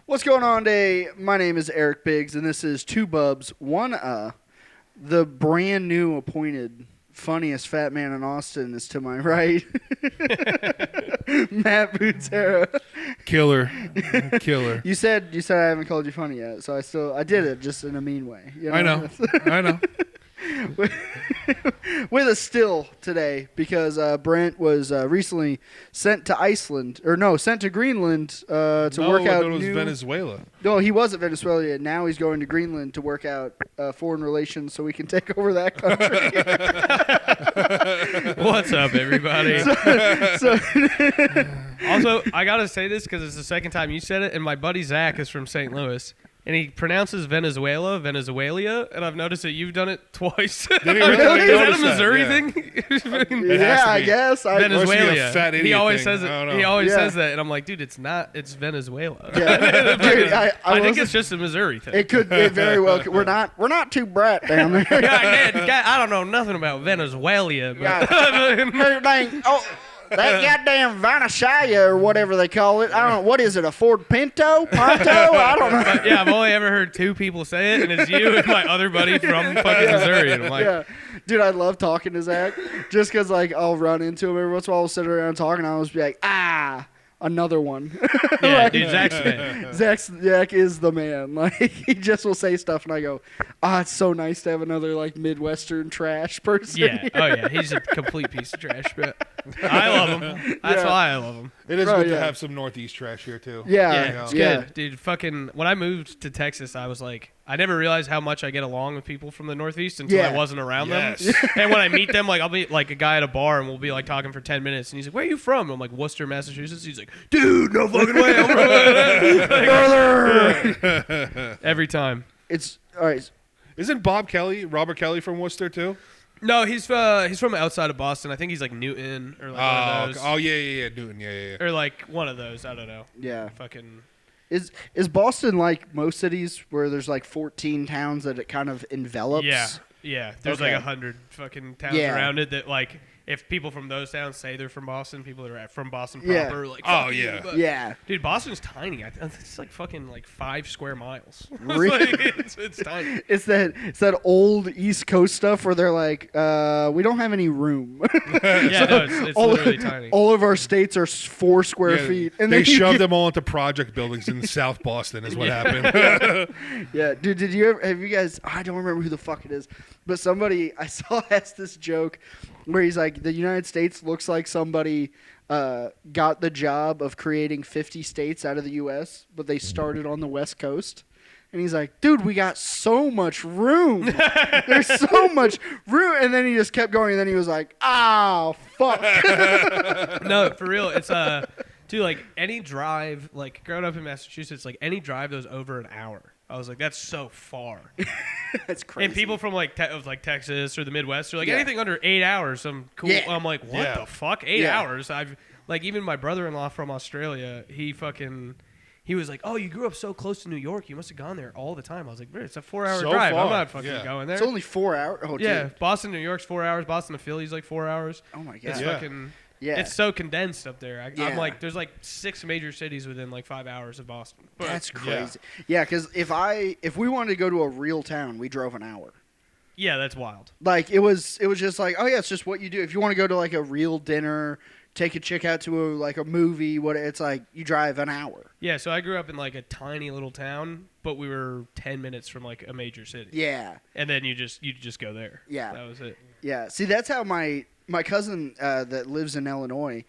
What's going on today? My name is Eric Biggs, and this is Two Bubs, One The brand new appointed funniest fat man in Austin is to my right. Matt Butera. Killer. You said I haven't called you funny yet, so I did it just in a mean way. You know? I know. With us still today because Brent was recently sent to Greenland to work out. No, it was Venezuela. No, he was at Venezuela. And now he's going to Greenland to work out foreign relations so we can take over that country. What's up, everybody? Also, I got to say this because it's the second time you said it, and my buddy Zach is from St. Louis. And he pronounces Venezuela, and I've noticed that you've done it twice. Did he really? Is that a Missouri thing? Yeah, I guess. Venezuela. He always says it. He always says that, and I'm like, dude, it's not. It's Venezuela. Yeah. Dude, I think it's just a Missouri thing. It could be very well. We're not too brat down there. I don't know nothing about Venezuela. But That goddamn Venezuela or whatever they call it. I don't know. What is it, a Ford Pinto? Ponto? I don't know. But yeah, I've only ever heard two people say it, and it's you and my other buddy from fucking Missouri. And I'm like, yeah. Dude, I love talking to Zach just because, like, I'll run into him every once in a while. We'll sit around talking. I'll just be like, another one. Yeah, dude, Zach's the man. Zach is the man. Like, he just will say stuff, and I go, it's so nice to have another, like, Midwestern trash person. Yeah. Here. Oh, yeah. He's a complete piece of trash, but I love him. That's why I love him. It is good to have some Northeast trash here, too. Yeah, it's good. Dude, fucking, when I moved to Texas, I was like, I never realized how much I get along with people from the Northeast until I wasn't around them. And when I meet them, like, I'll be like a guy at a bar, and we'll be like talking for 10 minutes, and he's like, "Where are you from?" I'm like, "Worcester, Massachusetts." He's like, "Dude, no fucking way, I'm from brother." Every time. It's all right. Isn't Robert Kelly from Worcester too? No, he's from outside of Boston. I think he's like Newton or like one of those. Oh yeah, Newton, yeah. Or like one of those. I don't know. Yeah. Fucking. Is Boston like most cities where there's like 14 towns that it kind of envelops? Yeah. There's like 100 fucking towns around it that like if people from those towns say they're from Boston, people that are from Boston proper are like, yeah. Dude, Boston's tiny. It's like fucking like 5 square miles. Really? It's tiny. It's that old East Coast stuff where they're like, we don't have any room. It's literally tiny. All of our states are 4 square feet, and they shoved them all into project buildings in South Boston. Is what happened. Yeah, dude. Have you guys? I don't remember who the fuck it is, but somebody I saw asked this joke where he's like, the United States looks like somebody got the job of creating 50 states out of the U.S., but they started on the West Coast. And he's like, dude, we got so much room. There's so much room. And then he just kept going, and then he was like, fuck. No, for real. It's, dude, like, any drive, like, growing up in Massachusetts, like, any drive that was over an hour. I was like, that's so far. That's crazy. And people from like Texas or the Midwest are like, anything under 8 hours, I'm cool. Yeah. I'm like, what the fuck? 8 hours? I've like, even my brother-in-law from Australia, he was like, oh, you grew up so close to New York, you must have gone there all the time. I was like, bro, it's a 4-hour drive. Far. I'm not fucking going there. It's only 4 hours. Oh, yeah, dude. Boston, New York's 4 hours. Boston to Philly's like 4 hours. Oh my god. It's fucking. Yeah. It's so condensed up there. I'm like, there's like 6 major cities within like 5 hours of Boston. But that's crazy. Yeah, because if we wanted to go to a real town, we drove an hour. Yeah, that's wild. Like it was just like, oh yeah, it's just what you do. If you want to go to like a real dinner, take a chick out to a movie, it's like you drive an hour. Yeah, so I grew up in like a tiny little town, but we were 10 minutes from like a major city. Yeah. And then you just go there. Yeah. That was it. Yeah. See, that's how my cousin that lives in Illinois,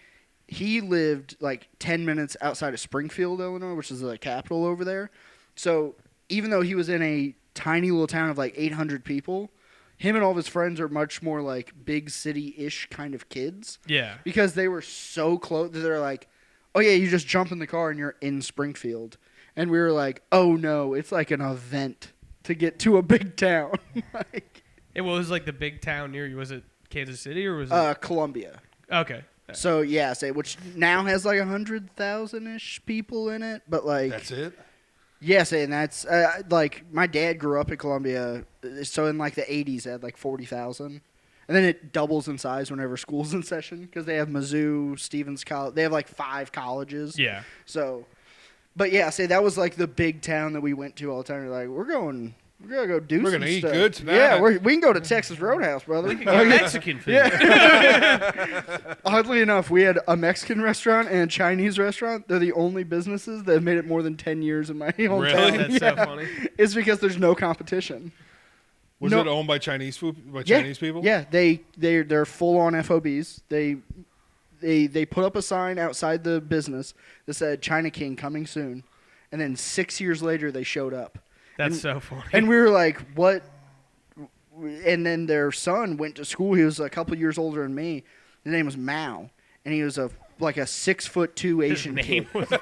he lived like 10 minutes outside of Springfield, Illinois, which is the capital over there. So even though he was in a tiny little town of like 800 people, him and all of his friends are much more like big city-ish kind of kids. Yeah. Because they were so close. They're like, oh yeah, you just jump in the car and you're in Springfield. And we were like, oh no, it's like an event to get to a big town. It was like the big town near you. Was it Kansas City or was it? Columbia. Okay. So yeah, which now has like 100,000-ish people in it, but like that's it. Yes, and that's like my dad grew up in Columbia, so in like the 80s they had like 40,000, and then it doubles in size whenever school's in session because they have Mizzou, Stevens College, they have like 5 colleges. Yeah. So But yeah, say that was like the big town that we went to all the time. We're like, we're gonna go do. We're some gonna eat stuff. good tonight. Yeah, we can go to Texas Roadhouse, brother. We can get Mexican food. Oddly enough, we had a Mexican restaurant and a Chinese restaurant. They're the only businesses that have made it more than 10 years in my hometown. Really? That's so funny. It's because there's no competition. Was No. it owned by Chinese Chinese people? Yeah, they're full on FOBs. They put up a sign outside the business that said China King coming soon, and then 6 years later they showed up. That's so funny. And we were like, what? And then their son went to school. He was a couple years older than me. His name was Mao, and he was like a 6'2" Asian His name kid. was Mao?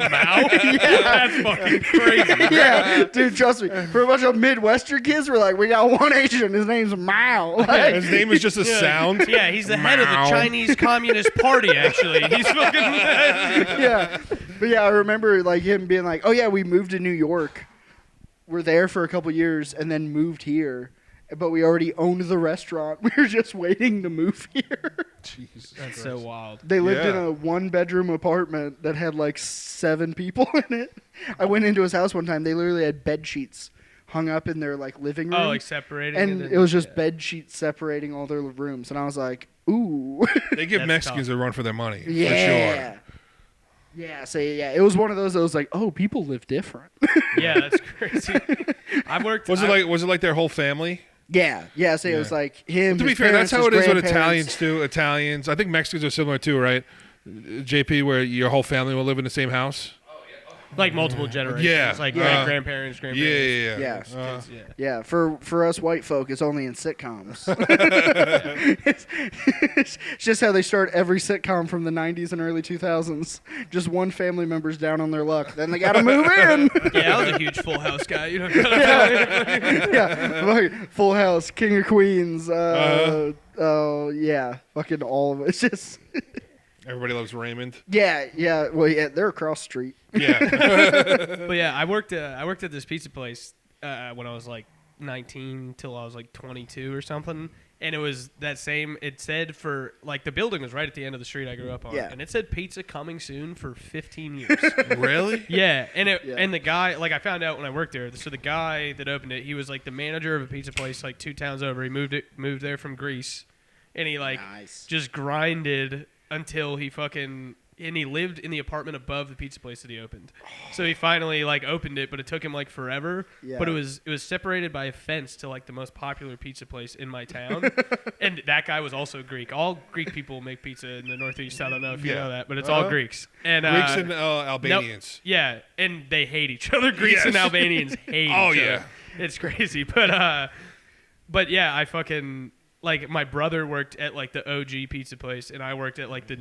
That's fucking crazy. Yeah, dude, trust me. For a bunch of Midwestern kids, we're like, we got one Asian. His name's Mao. Like, His name is just a sound. Yeah, he's the head of the Mao. Chinese Communist Party, actually. He's fucking... yeah. But yeah, I remember like him being like, oh yeah, we moved to New York. We're there for a couple years and then moved here. But we already owned the restaurant. We were just waiting to move here. Jesus That's Christ. so wild. They lived in Yeah. a 1-bedroom apartment that had like 7 people in it. I went into his house one time. They literally had bed sheets hung up in their like living room. Oh, like separating and then- it was just yeah. bed sheets separating all their rooms. And I was like, ooh. They give That's Mexicans tough. a run for their money. For sure. Yeah. Yeah, so yeah, it was one of those that was like, oh, people live different. Yeah, that's crazy. I worked... Was it like their whole family? Yeah, so it was Yeah. like him. To be his fair, that's parents, how it his is with grandparents. Italians too. Italians, I think Mexicans are similar too, right? JP, where your whole family will live in the same house. Like multiple generations. Yeah. Like Yeah. grandparents, Yeah, grandparents. yeah. Yeah. Yeah. Yeah, for us white folk, it's only in sitcoms. it's just how they start every sitcom from the 90s and early 2000s. Just one family member's down on their luck. Then they got to move in. Yeah, I was a huge Full House guy. You know. Yeah, like Full House, King of Queens. Yeah, fucking all of it. It's just, Everybody loves Raymond. yeah. Well, yeah, they're across the street. Yeah. But yeah, I worked at this pizza place when I was like 19 till I was like 22 or something, and it was that same. It said for like the building was right at the end of the street I grew up on, Yeah. and it said pizza coming soon for 15 years. Really? Yeah, and Yeah. and the guy, like I found out when I worked there. So the guy that opened it, he was like the manager of a pizza place like 2 towns over. He moved there from Greece, and he like Nice. just grinded until he fucking. And he lived in the apartment above the pizza place that he opened. So he finally like opened it, but it took him like forever. Yeah. But it was separated by a fence to like the most popular pizza place in my town. And that guy was also Greek. All Greek people make pizza in the Northeast. I don't know if you Yeah. know that, but it's all Uh-huh. Greeks. And Greeks and Albanians. yeah, and they hate each other. Greeks Yes. and Albanians hate Oh, each yeah. other. It's crazy. But yeah, I fucking like my brother worked at like the OG pizza place, and I worked at like the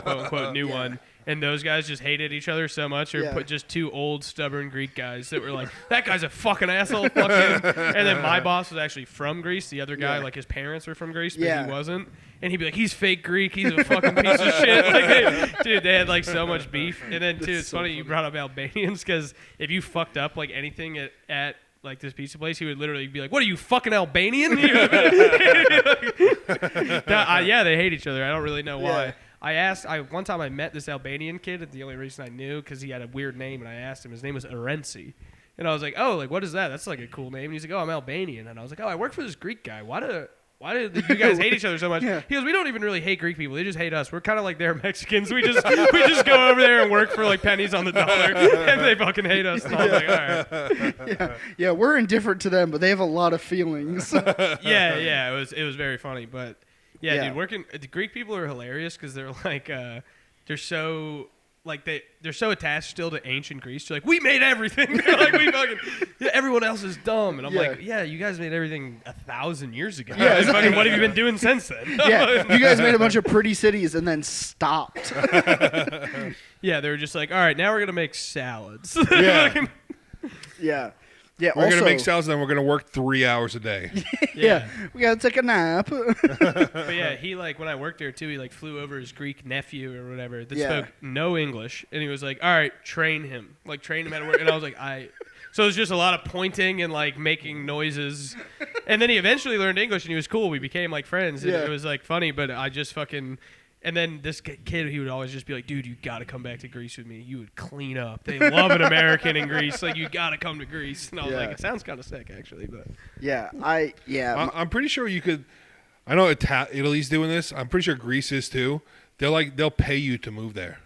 quote unquote new Yeah. one. And those guys just hated each other so much, or Yeah. put just 2 old stubborn Greek guys that were like, that guy's a fucking asshole, fuck him. And then my boss was actually from Greece. The other guy, Yeah. like his parents were from Greece, but Yeah. he wasn't. And he'd be like, he's fake Greek. He's a fucking piece of shit. Like, dude, they had like so much beef. And then too, it's so funny you brought up Albanians because if you fucked up like anything at like this pizza place, he would literally be like, "What are you fucking Albanian?" Yeah, they hate each other. I don't really know why. Yeah. One time I met this Albanian kid. The only reason I knew because he had a weird name, and I asked him. His name was Arensi. And I was like, "Oh, like what is that? That's like a cool name." And he's like, "Oh, I'm Albanian." And I was like, "Oh, I work for this Greek guy. Why do you guys hate each other so much?" Yeah. He goes, "We don't even really hate Greek people. They just hate us. We're kind of like they're Mexicans. We just go over there and work for like pennies on the dollar, and they fucking hate us." And I was like, "All right." Yeah, we're indifferent to them, but they have a lot of feelings. Yeah. It was very funny, but Yeah. dude, the Greek people are hilarious because they're like they're so like they're so attached still to ancient Greece. They're like, we made everything. They're like we fucking everyone else is dumb, and I'm Yeah. like, yeah, you guys made everything 1,000 years ago. Yeah, Like, fucking, what have you been doing since then? Yeah, you guys made a bunch of pretty cities and then stopped. Yeah, they were just like, all right, now we're gonna make salads. Yeah. Yeah. We're also, gonna make salads, and then we're gonna work 3 hours a day. Yeah. We gotta take a nap. But yeah, he like when I worked there too, he like flew over his Greek nephew or whatever that Yeah. spoke no English, and he was like, "All right, train him how to work." And I was like, So it was just a lot of pointing and like making noises, and then he eventually learned English, and he was cool. We became like friends, and Yeah. it was like funny. But I just fucking And then this kid, he would always just be like, dude, you got to come back to Greece with me. You would clean up. They love an American in Greece. Like, you got to come to Greece. And I was like, it sounds kind of sick, actually. But I'm pretty sure you could. I know Italy's doing this. I'm pretty sure Greece is too. They'll pay you to move there.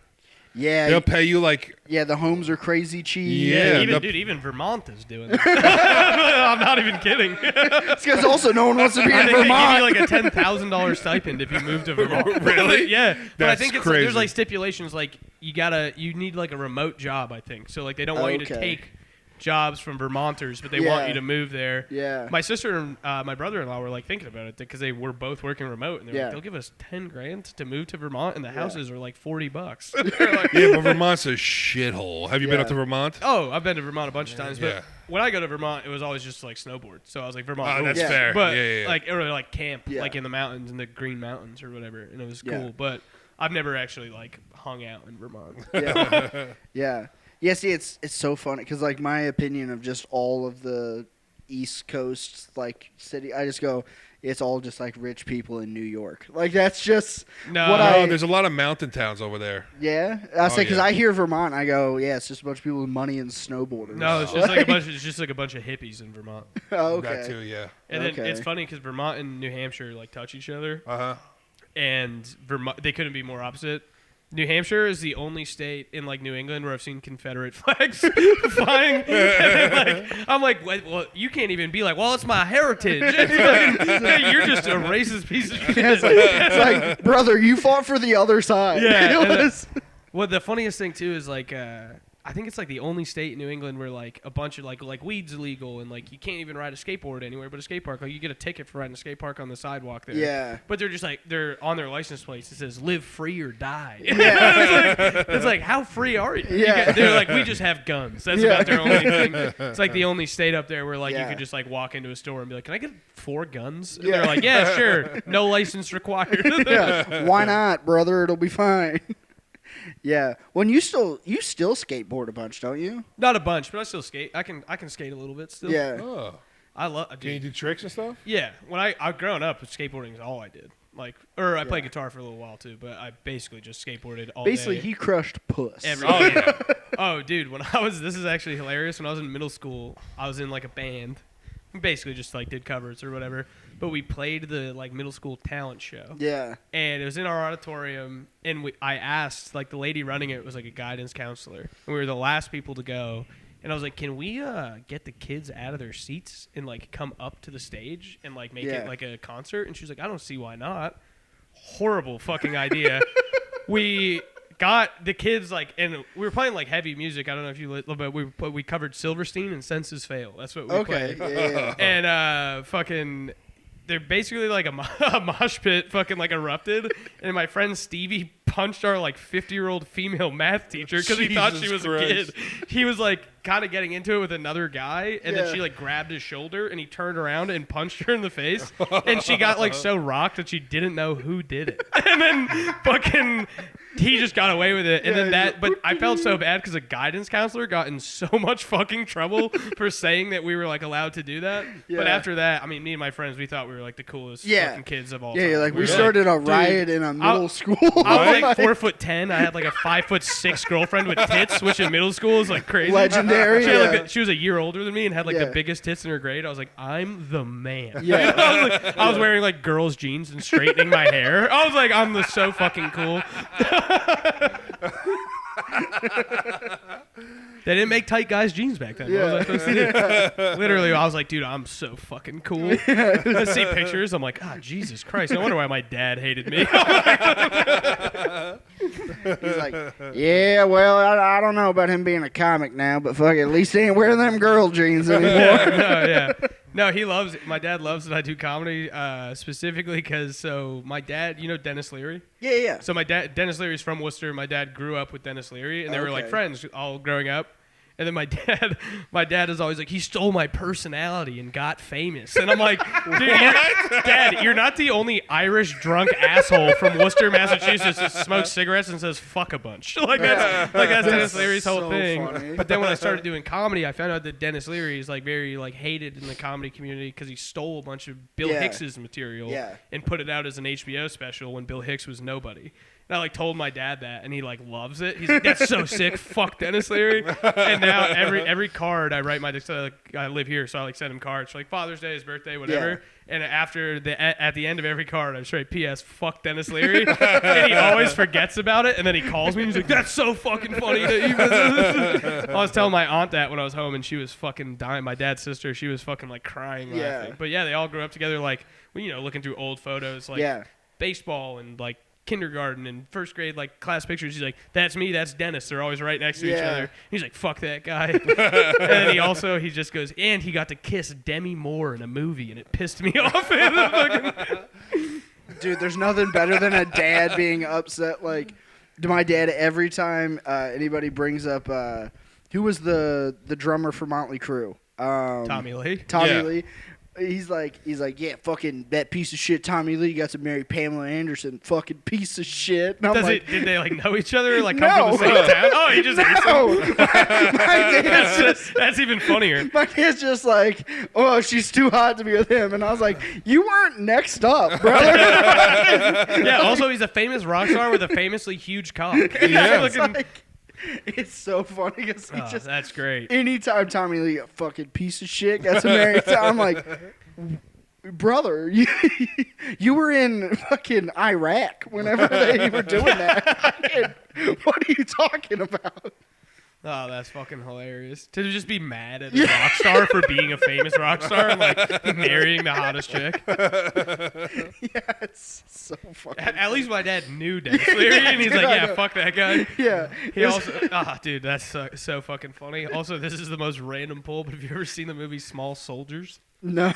Yeah. They'll pay you like. Yeah, the homes are crazy cheap. Yeah. Even Vermont is doing that. I'm not even kidding. It's because also no one wants to be in They Vermont. give you like a $10,000 stipend if you move to Vermont. Really? Yeah. But I That's think crazy. there's like stipulations like you need like a remote job, I think. So like they don't want you to take jobs from Vermonters, but they want you to move there. Yeah. My sister and my brother-in-law were like thinking about it because they were both working remote, and they're like, they'll give us $10,000 to move to Vermont, and the houses are like $40. Like, Yeah, but Vermont's a shithole. Have you been up to Vermont? oh, I've been to Vermont a bunch of times, but when I go to Vermont, it was always just like snowboard. So I was like, Vermont. Oh, that's rules. fair. But Yeah. like, or like camp, like in the mountains, in the Green Mountains or whatever, and it was cool. But I've never actually like hung out in Vermont. Yeah. Yeah, see, it's so funny because, like, my opinion of just all of the East Coast, like, city, I just go, it's all just, like, rich people in New York. Like, that's just there's a lot of mountain towns over there. Yeah? I say, because I hear Vermont, I go, yeah, it's just a bunch of people with money and snowboarders. No, it's just like a bunch of hippies in Vermont. Oh, okay. That too, yeah. And then it's funny because Vermont and New Hampshire, like, touch each other. Uh-huh. And Vermont, they couldn't be more opposite. New Hampshire is the only state in like New England where I've seen Confederate flags flying. And then, I'm like, well, you can't even be like, well, it's my heritage. You're just a racist piece of shit. It's like, brother, you fought for the other side. Yeah. Well, the funniest thing too is like, I think it's like the only state in New England where like a bunch of like weed's illegal and like you can't even ride a skateboard anywhere but a skate park. Like you get a ticket for riding a skate park on the sidewalk there. Yeah. But they're just like they're on their license plates. It says "Live free or die." Yeah. it's like how free are you? Yeah. They're like we just have guns. That's about their only thing. It's like the only state up there where like you could just like walk into a store and be like, "Can I get 4 guns?" And they're like, "Yeah, sure. No license required." Why not, brother? It'll be fine. Yeah. When you still skateboard a bunch, don't you? Not a bunch, but I still skate. I can skate a little bit still. Yeah. Oh. I love. Can you do tricks and stuff? Yeah. When I growing up, skateboarding is all I did. Like, or I played guitar for a little while too, but I basically just skateboarded all Basically, day. he crushed puss. Oh yeah. Oh, dude. This is actually hilarious. When I was in middle school, I was in like a band. We basically just like did covers or whatever. But we played the like middle school talent show. Yeah. And it was in our auditorium, and I asked like the lady running it was like a guidance counselor, and we were the last people to go. And I was like, "Can we get the kids out of their seats and like come up to the stage and like make it like a concert?" And she was like, "I don't see why not." Horrible fucking idea. We got the kids like, and we were playing like heavy music. I don't know if you, but we covered Silverstein and Senses Fail. That's what we played. Yeah. And fucking. They're basically like a mosh pit fucking like erupted, and my friend Stevie punched our like 50-year-old female math teacher because he thought she was a kid. He was like kind of getting into it with another guy, and then she like grabbed his shoulder and he turned around and punched her in the face, and she got like so rocked that she didn't know who did it, and then fucking he just got away with it, and then but I felt so bad because a guidance counselor got in so much fucking trouble for saying that we were like allowed to do that. But after that, I mean, me and my friends, we thought we were like the coolest fucking kids of all time. Yeah, like we started a riot in a middle school. I was like 4'10". I had like a 5'6" girlfriend with tits, which in middle school is like crazy. Legendary. She was a year older than me and had like the biggest tits in her grade. I was like, I'm the man. Yeah. I was wearing like girls' jeans and straightening my hair. I was like, I'm so fucking cool. They didn't make tight guys jeans back then. What was I supposed to do? Literally, I was like, dude, I'm so fucking cool. I see pictures. I'm like, Jesus Christ. No wonder why my dad hated me. He's like, yeah, well, I don't know about him being a comic now, but fuck it, at least he ain't wearing them girl jeans anymore. No, he loves it. My dad loves that I do comedy, specifically because my dad, you know Dennis Leary? Yeah. So my dad, Dennis Leary's from Worcester. My dad grew up with Dennis Leary, and they were like friends all growing up. And then my dad is always like, he stole my personality and got famous. And I'm like, dude, Dad, you're not the only Irish drunk asshole from Worcester, Massachusetts that smokes cigarettes and says fuck a bunch. That's Dennis Leary's whole thing. Funny. But then when I started doing comedy, I found out that Dennis Leary is like very like hated in the comedy community because he stole a bunch of Bill Hicks's material and put it out as an HBO special when Bill Hicks was nobody. And I like told my dad that, and he like loves it. He's like, "That's so sick. Fuck Dennis Leary." And now every card I write I live here, so I like send him cards for like Father's Day, his birthday, whatever. Yeah. And at the end of every card, I just write "P.S. Fuck Dennis Leary," and he always forgets about it. And then he calls me, and he's like, "That's so fucking funny." I was telling my aunt that when I was home, and she was fucking dying. My dad's sister, she was fucking like crying, laughing. But yeah, they all grew up together, like looking through old photos, like baseball and like kindergarten and first grade like class pictures. He's like, "That's me, that's Dennis." They're always right next to each other. He's like, "Fuck that guy." And then he just goes, "And he got to kiss Demi Moore in a movie, and it pissed me off." Dude, there's nothing better than a dad being upset. Like, to my dad, every time anybody brings up who was the drummer for Motley Crue, Tommy Lee. Lee. He's like, yeah, fucking that piece of shit Tommy Lee got to marry Pamela Anderson, fucking piece of shit. And I'm did they like know each other? Like come from the same town? Oh, he just hates him. My dad's that's even funnier. My dad's just like, oh, she's too hot to be with him, and I was like, you weren't next up, brother. Yeah. Also, he's a famous rock star with a famously huge cock. Yeah. It's so funny because he just. That's great. Anytime Tommy Lee, a fucking piece of shit, got to marry, I'm like, brother, you were in fucking Iraq whenever they were doing that. What are you talking about? Oh, that's fucking hilarious. To just be mad at a rock star for being a famous rock star and like marrying the hottest chick. Yeah, it's so fucking At least my dad knew Dennis Leary, and he's like, yeah, fuck that guy. Yeah. He also, dude, that's so fucking funny. Also, this is the most random pull, but have you ever seen the movie Small Soldiers? No.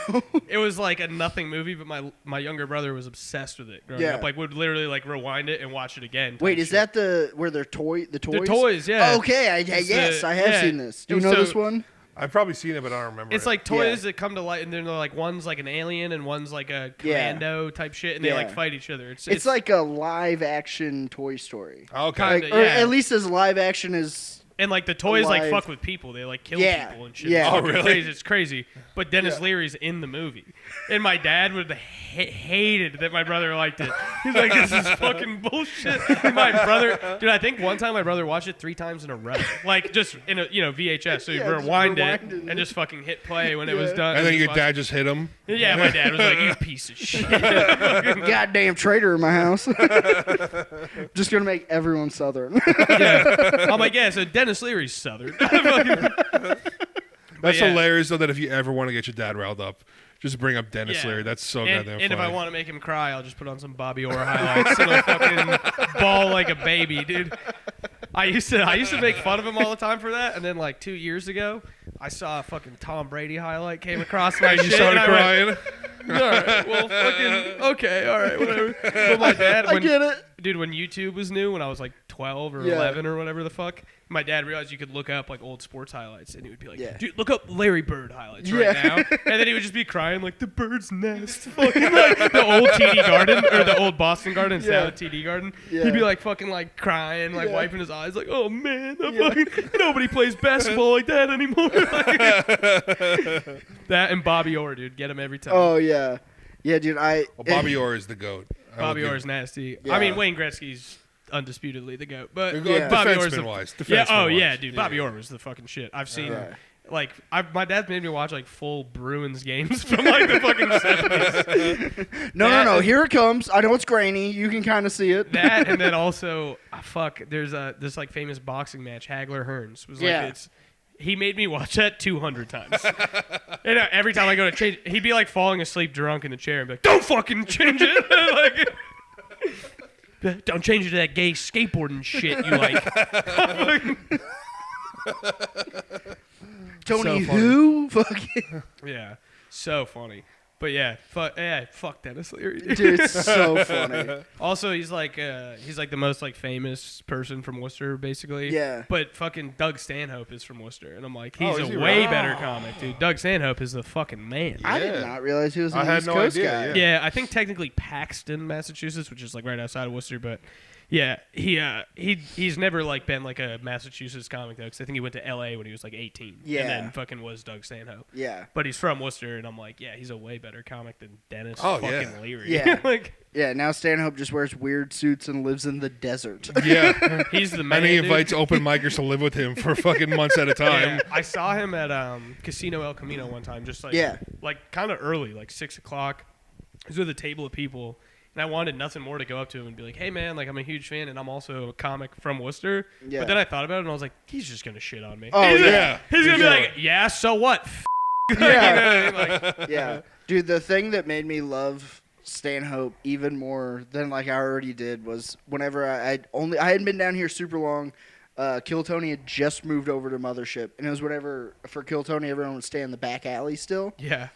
It was like a nothing movie, but my younger brother was obsessed with it growing up. Like would literally like rewind it and watch it again. Wait, is that where they're the toys? The toys, yeah. Oh, okay, I have seen this. Do you know this one? I've probably seen it, but I don't remember. It's like toys that come to life, and then they're like one's like an alien and one's like a commando type shit, and they like fight each other. It's like a live action Toy Story. Okay, kinda, or at least as live action as. And like the toys like fuck with people, they like kill people and shit. Yeah, It's crazy. But Dennis Leary's in the movie, and my dad would hated that my brother liked it. He's like, "This is fucking bullshit." And my brother, dude, I think one time my brother watched it 3 times in a row, like just in a VHS. So he rewind it and just fucking hit play when it was done. And then your dad just hit him. Yeah, my dad was like, "You piece of shit." Goddamn traitor in my house. Just gonna make everyone Southern. Yeah, I'm like, yeah. So Dennis Leary's Southern. That's hilarious, though, that if you ever want to get your dad riled up, just bring up Dennis Leary. That's so goddamn funny. And if I want to make him cry, I'll just put on some Bobby Orr highlights and I'll fucking bawl like a baby, dude. I used to make fun of him all the time for that, and then like 2 years ago, I saw a fucking Tom Brady highlight came across my shit. You started crying? All right, well, fucking, okay, all right, whatever. But my dad, I get it. Dude, when YouTube was new, when I was like 12 or 11 or whatever the fuck, my dad realized you could look up like old sports highlights, and he would be like, dude, look up Larry Bird highlights right now. And then he would just be crying like the bird's nest. Fucking like the old TD Garden or the old Boston Garden instead of the TD Garden. Yeah. He'd be like fucking like crying, like wiping his eyes like, oh man, fucking, nobody plays basketball like that anymore. That and Bobby Orr, dude, get him every time. Oh yeah. Yeah, dude, Bobby Orr is the GOAT. Bobby Orr is nasty. Yeah. I mean, Wayne Gretzky's undisputedly the GOAT, but Bobby Orr is dude, Bobby Orr was the fucking shit. I've seen like my dad made me watch like full Bruins games from like the fucking 70s. No, here it comes. I know it's grainy. You can kind of see it. That and then also there's this like famous boxing match, Hagler Hearns was like he made me watch that 200 times. And every time I go to change, he'd be like falling asleep drunk in the chair and be like, "Don't fucking change it." Like, don't change it to that gay skateboarding shit you like. Tony, who? Fucking. Yeah, so funny. But yeah, fuck Dennis Leary. Dude, it's so funny. Also, he's like the most like famous person from Worcester, basically. Yeah. But fucking Doug Stanhope is from Worcester, and I'm like, he's is he way really? better comic, dude. Doug Stanhope is the fucking man. I did not realize he was an I had East no Coast idea, guy. yeah. Yeah, I think technically Paxton, Massachusetts, which is like right outside of Worcester, but yeah, he's never like been like a Massachusetts comic though, because I think he went to L.A. when he was like 18. Yeah. And then fucking was Doug Stanhope. Yeah. But he's from Worcester, and I'm like, yeah, he's a way better comic than Dennis yeah. Leary. Yeah. Like, Yeah, now Stanhope just wears weird suits and lives in the desert. Yeah. he's the man. And he dude. invites open micers to live with him for fucking months at a time. Yeah, I saw him at Casino El Camino one time, just like like kind of early, like 6 o'clock. He was with a table of people, and I wanted nothing more to go up to him and be like, "Hey man, like I'm a huge fan, and I'm also a comic from Worcester." Yeah. But then I thought about it, and I was like, "He's just gonna shit on me." Oh, yeah. He's gonna be Yeah. like, "Yeah, so what?" Yeah. You know what I mean? Like, Yeah. Dude, the thing that made me love Stanhope even more than like I already did was whenever I hadn't been down here super long. Kill Tony had just moved over to Mothership, and it was whenever for Kill Tony everyone would stay in the back alley still. yeah.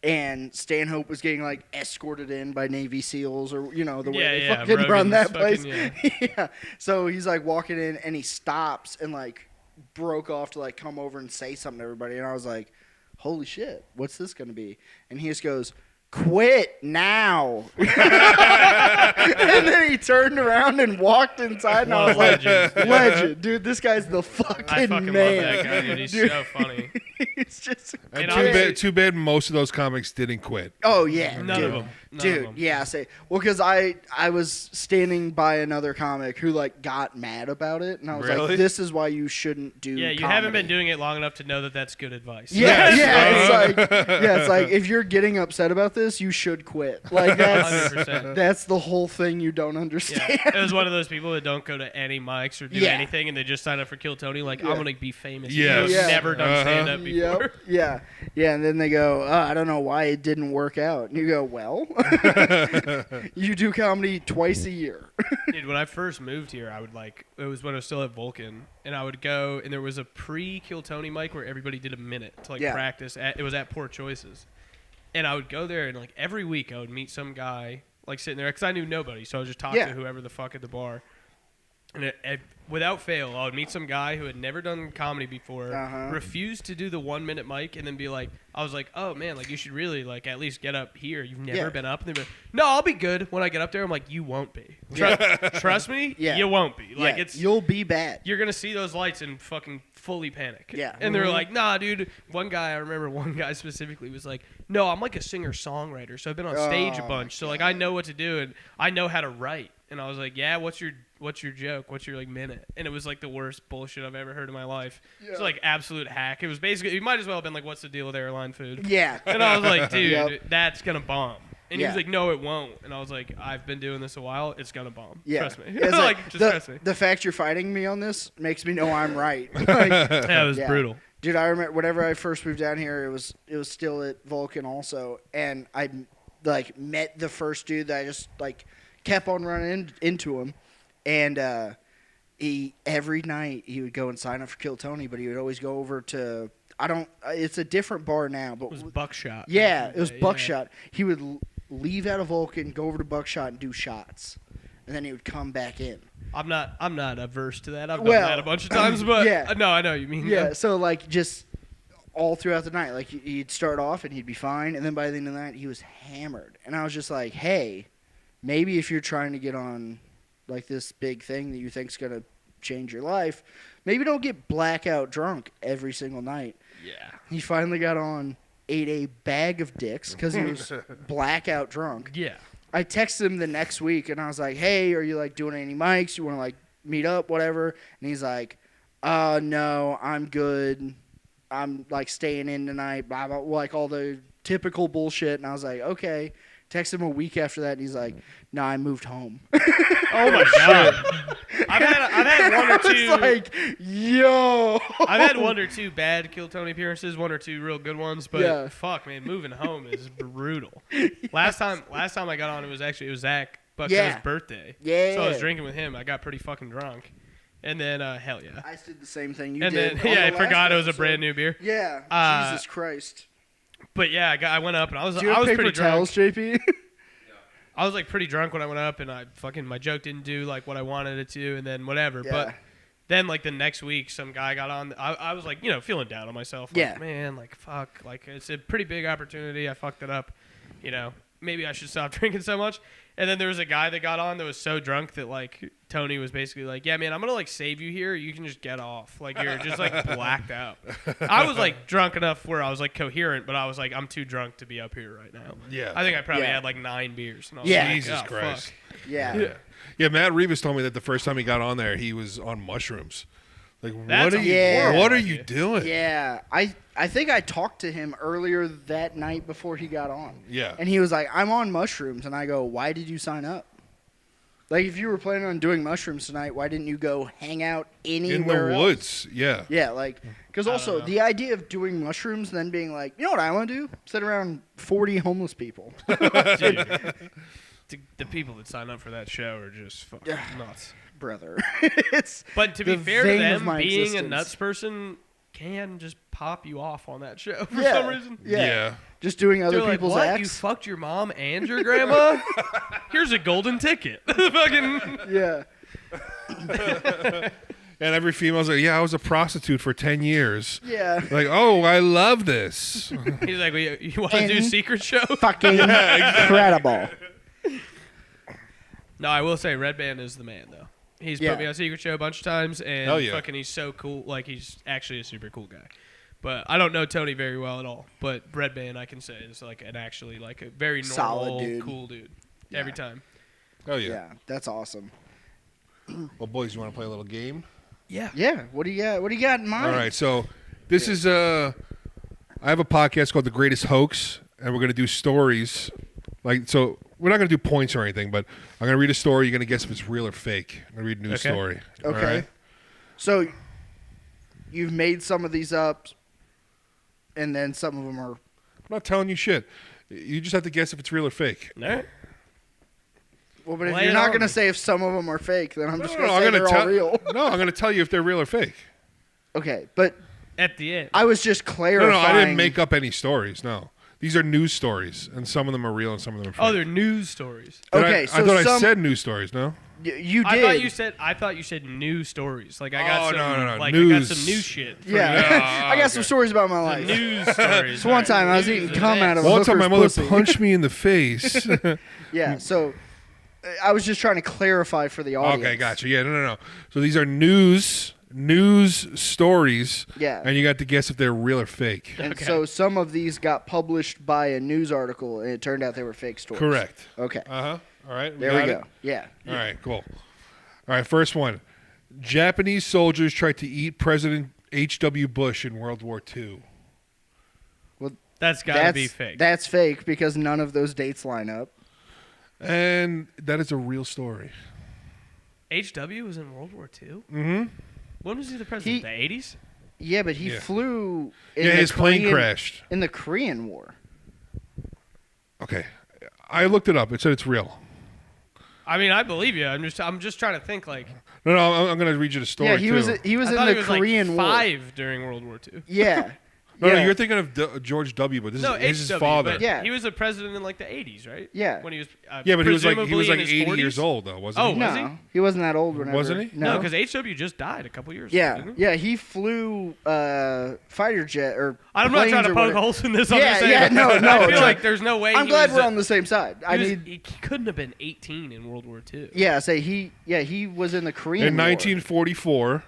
And Stanhope was getting like escorted in by Navy SEALs or the way Yeah, they yeah, fucking run Rogan's that fucking, place. Yeah. So he's like walking in and he stops and like broke off to like come over and say something to everybody, and I was like, holy shit, what's this gonna be? And he just goes, quit now. And then he turned around and walked inside, and I was like, legend. Dude, this guy's the fucking I fucking man. love that guy, dude. He's Dude. so funny. He's just And And too bad most of those comics didn't quit. oh yeah, None dude. of them. None Dude, of them. yeah, because I was standing by another comic who like got mad about it, and I was Really? like, this is why you shouldn't do. Yeah, you comedy. haven't been doing it long enough to know that that's good advice. Yeah, Yes. it's like if you're getting upset about this, you should quit. Like that's 100%. that's the whole thing you don't understand. Yeah, it was one of those people that don't go to any mics or do Yeah. anything, and they just sign up for Kill Tony. Like, Yeah. I'm gonna be famous. Yes. You've Yeah. never done stand up before. Yep. Yeah. Yeah. And then they go, I don't know why it didn't work out. And you go, well, you do comedy twice a year. Dude, when I first moved here, I would it was when I was still at Vulcan, and I would go, and there was a pre-Kill Tony mic where everybody did a minute to Yeah. practice. It was at Poor Choices, and I would go there, and like every week I would meet some guy like sitting there because I knew nobody, so I would just talk Yeah. to whoever the fuck at the bar. And without fail, I would meet some guy who had never done comedy before, refused to do the 1 minute mic, and then be like, I was like, oh man, like you should really like at least get up here. You've never been up. And they'd be like, no, I'll be good when I get up there. I'm like, you won't be. Trust me, Yeah. you won't be. Like you'll be bad. you're gonna see those lights and fucking fully panic. Yeah. And they're like, nah, dude. I remember one guy specifically was like, no, I'm like a singer-songwriter, so I've been on stage a bunch, so like I know what to do and I know how to write. And I was like, yeah, what's your joke? What's your like minute? And it was like the worst bullshit I've ever heard in my life. Yeah. It's like absolute hack. It was basically, you might as well have been like, what's the deal with airline food? Yeah. And I was like, dude, Yep. that's gonna bomb. And he was Yeah. like, no, it won't. And I was like, I've been doing this a while. It's gonna bomb. Yeah. Trust me. It's like, just trust me. the fact you're fighting me on this makes me know I'm right. Like, Yeah, it was yeah. brutal. Dude, I remember whenever I first moved down here, it was still at Vulcan also, and I like met the first dude that I just like kept on running into him, and he every night he would go and sign up for Kill Tony, but he would always go over to it's a different bar now, but It was Buckshot. yeah, it was Yeah. Buckshot. He would leave out of Vulcan, go over to Buckshot and do shots, and then he would come back in. I'm not averse to that. I've done Well, that a bunch of times, but yeah. no, I know what you mean. Yeah, so like just all throughout the night, like he'd start off and he'd be fine, and then by the end of the night he was hammered, and I was just like, hey, maybe if you're trying to get on like this big thing that you think's gonna change your life, maybe don't get blackout drunk every single night. Yeah. He finally got on, ate a bag of dicks because he was blackout drunk. Yeah. I texted him the next week and I was like, hey, are you like doing any mics? You want to like meet up, whatever? And he's like, no, I'm good. I'm like staying in tonight, blah, blah, like all the typical bullshit. And I was like, okay. Text him a week after that and he's like, no, I moved home. Oh my god. I've had one or I was two. like, yo. I've had one or two bad Kill Tony appearances, one or two real good ones, but Yeah. fuck, man, moving home is brutal. Last time I got on, it was Zach Buck's Yeah. birthday. Yeah. So I was drinking with him. I got pretty fucking drunk, and then hell yeah. I did the same thing you And did. then on I the forgot last it was a episode. brand new beer. Yeah. Jesus Christ. But yeah, I went up and I was Do you have pretty paper drunk. towels, JP? I was like pretty drunk when I went up, and my joke didn't do like what I wanted it to, and then whatever. Yeah. But then like the next week, some guy got on. I was like, feeling down on myself. Like, Yeah. man, like fuck, like it's a pretty big opportunity. I fucked it up. Maybe I should stop drinking so much. And then there was a guy that got on that was so drunk that like Tony was basically like, yeah, man, I'm gonna like save you here. You can just get off. Like you're just like blacked out. I was like drunk enough where I was like coherent, but I was like, I'm too drunk to be up here right now. Yeah. I think I probably Yeah. had like 9 beers. And I was Yeah. like, Jesus oh, Christ. fuck. Yeah. Yeah, Matt Reeves told me that the first time he got on there, he was on mushrooms. Like, That's what are a you? horrible What are idea. you doing? Yeah, I think I talked to him earlier that night before he got on. Yeah. And he was like, I'm on mushrooms. And I go, why did you sign up? Like, if you were planning on doing mushrooms tonight, why didn't you go hang out anywhere In the else? woods. Yeah. Yeah, like, because I don't also know. the idea of doing mushrooms and then being like, you know what I want to do? Sit around 40 homeless people. Dude, the people that sign up for that show are just fucking nuts. Brother. It's But to be the fair to vein of them, my being existence. a nuts person can just pop you off on that show for Yeah, some reason. Yeah. Just doing other They're like, people's what? acts. You fucked your mom and your grandma? Here's a golden ticket. Fucking. Yeah. And every female's like, yeah, I was a prostitute for 10 years. Yeah. Like, oh, I love this. He's like, well, you want to do And- secret show? Fucking incredible. No, I will say Red Band is the man, though. He's Yeah. put me on Secret Show a bunch of times, and Hell yeah. fucking he's so cool. Like, he's actually a super cool guy. But I don't know Tony very well at all. But Red Band, I can say, is like an actually like a very Solid normal, dude. cool dude. Yeah. Every time. Oh, yeah. Yeah, that's awesome. Well, boys, you want to play a little game? Yeah. Yeah. What do you got? What do you got in mind? All right. So this is I have a podcast called The Greatest Hoax, and we're going to do stories. So we're not going to do points or anything, but I'm going to read a story. You're going to guess if it's real or fake. I'm going to read a news Okay. story. Okay. All right? So you've made some of these up, and then some of them are. I'm not telling you shit. You just have to guess if it's real or fake. All right. Well, but if Lay you're it not on going to me. say if some of them are fake, then I'm just going to I'm say gonna they're all real. No, I'm going to tell you if they're real or fake. Okay, but At the end. I was just clarifying. No, I didn't make up any stories. No. These are news stories, and some of them are real and some of them are fake. Oh, they're news stories. Did Okay, I so thought I some- said news stories, no? You did. I thought you said news stories. Like I got Oh, some no. like I got News. some news shit. For Yeah, Yeah, I got okay. some stories about my you. life. News stories. So one time I was News eating cum out of events. a One time my hooker's mother pussy. punched me in the face. Yeah, so I was just trying to clarify for the audience. Okay, gotcha. Yeah, no. So these are news stories. Yeah. And you got to guess if they're real or fake. And Okay. so some of these got published by a news article, and it turned out they were fake stories. Correct. Okay. Uh-huh. All right. There we got go. it? Yeah. All right, cool. All right, first one. Japanese soldiers tried to eat President H.W. Bush in World War II. That's got to be fake. That's fake because none of those dates line up. And that is a real story. HW was in World War II. Mm-hmm. When was he the president? The 80s. Yeah, but he Yeah. flew in Yeah, the his plane Korean- crashed. in the Korean War. Okay. I looked it up. It said it's real. I mean, I believe you. I'm just trying to think like. No, I'm going to read you the story, Yeah, he too. was he was I in thought the he was Korean like War. 5 during World War II. Yeah. No, yeah. you're thinking of George W., but this No, is his HW, father. but Yeah. he was the president in like the 80s, right? Yeah. When he was. Yeah, but he was like presumably in his 80 40s? years old, though, wasn't Oh, he? was No, he wasn't that old whenever. Wasn't he? No, No, because HW just died a couple years. yeah, ago, didn't he? yeah, he flew fighter jet or. I'm not planes trying to or poke whatever. holes in this. I'm Yeah, just saying, yeah, no, I feel it's like there's no way. I'm he glad was we're on the same side. He couldn't have been 18 in World War II. Yeah, say he was in the Korean In War. 1944,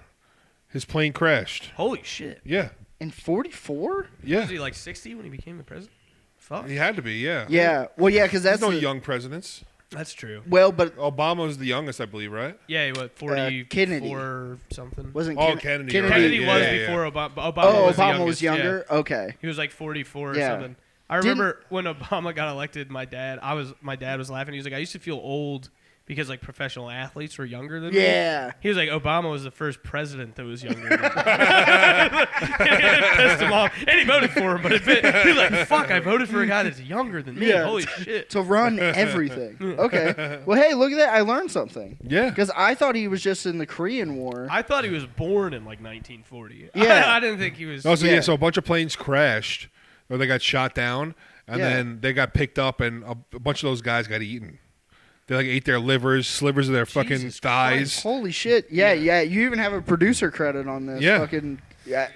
his plane crashed. Holy shit! Yeah. In 44? Yeah. Was he like 60 when he became the president? Fuck. He had to be, yeah. Yeah. Well, yeah, because There's that's no the- young presidents. That's true. Well, but Obama was the youngest, I believe, right? Yeah, he was 44 Kennedy. or something. wasn't Oh, Ken- Kennedy, right. Kennedy Yeah, was yeah, before Obama. Obama Oh, was the Obama youngest, was yeah. younger. Okay. He was like 44 or Yeah. something. I remember when Obama got elected, my dad was laughing. He was like, I used to feel old because like professional athletes were younger than me. Yeah. He was like, Obama was the first president that was younger than me. It pissed him off. And he voted for him, but he was like, fuck, I voted for a guy that's younger than me. Yeah. Holy shit. To run everything. Okay. Well, hey, look at that. I learned something. Yeah. Because I thought he was just in the Korean War. I thought he was born in like 1940. Yeah. I didn't think he was. Oh, so Yeah. yeah, so a bunch of planes crashed. or they got shot down, and then they got picked up, and a bunch of those guys got eaten. They like ate their livers, slivers of their fucking Jesus thighs. Christ. Holy shit! Yeah. You even have a producer credit on this. Yeah. Fucking. Yeah.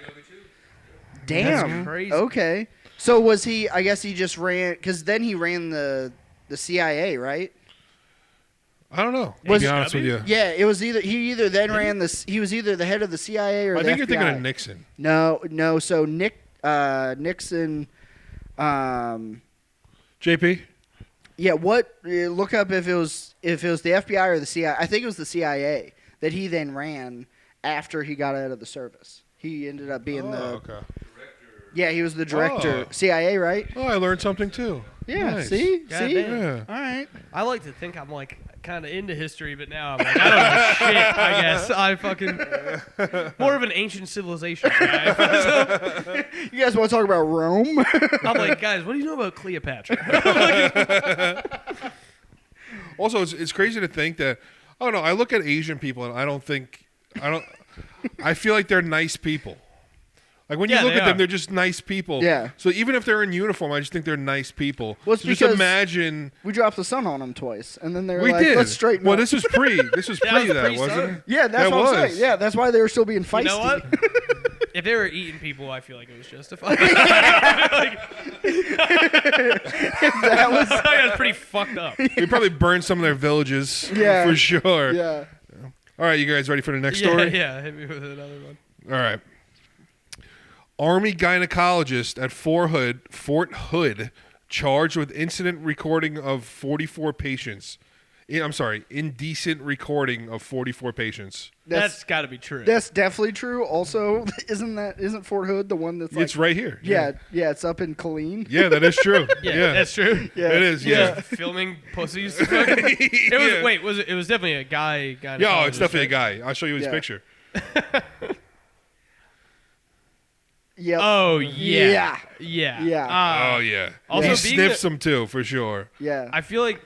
Damn. That's crazy. Okay. So was he? I guess he just ran because then he ran the CIA, right? I don't know. To Was- be honest with you, Yeah. It was either he either then ran this. He was either the head of the CIA or I the think you're FBI. thinking of Nixon. No. So Nixon. JP. Yeah. What? Look up if it was the FBI or the CIA. I think it was the CIA that he then ran after he got out of the service. He ended up being Okay. Yeah, he was the director. Oh. CIA, right? Oh, I learned something too. Yeah. Nice. See. God See. damn. Yeah. All right. I like to think I'm like kind of into history, but now I'm like, I don't know shit. I guess I fucking more of an ancient civilization guy. You guys want to talk about Rome? I'm like, guys, what do you know about Cleopatra? Also, it's crazy to think that. I don't know. I look at Asian people and I feel like they're nice people. Like when you Yeah, look they at them, are. they're just nice people. Yeah. So even if they're in uniform, I just think they're nice people. Well, it's So just because- imagine. We dropped the sun on them twice, and then they were We like, did. "Let's straighten Well, up." this was pre. This was That pre was that, pre-sun? wasn't it? Yeah, that's That what I'm was. saying. Yeah, that's why they were still being feisty. You know what? If they were eating people, I feel like it was justified. That was. I got pretty fucked up. We probably burned some of their villages. Yeah. For sure. Yeah. All right, you guys ready for the next story? Yeah, hit me with another one. All right. Army gynecologist at Fort Hood charged with incident recording of 44 patients. Indecent recording of 44 patients. That's got to be true. That's definitely true. Also, isn't Fort Hood the one that's like? It's right here. Yeah, it's up in Killeen. Yeah, that is true. yeah, that's true. Yeah. It is. Yeah. Just filming pussies. It was definitely a guy. Yeah, it's definitely a guy. I'll show you his Yeah. picture. Yep. Oh yeah. Yeah. Yeah. Yeah. Oh yeah. Also he being sniffs them too, for sure. Yeah. I feel like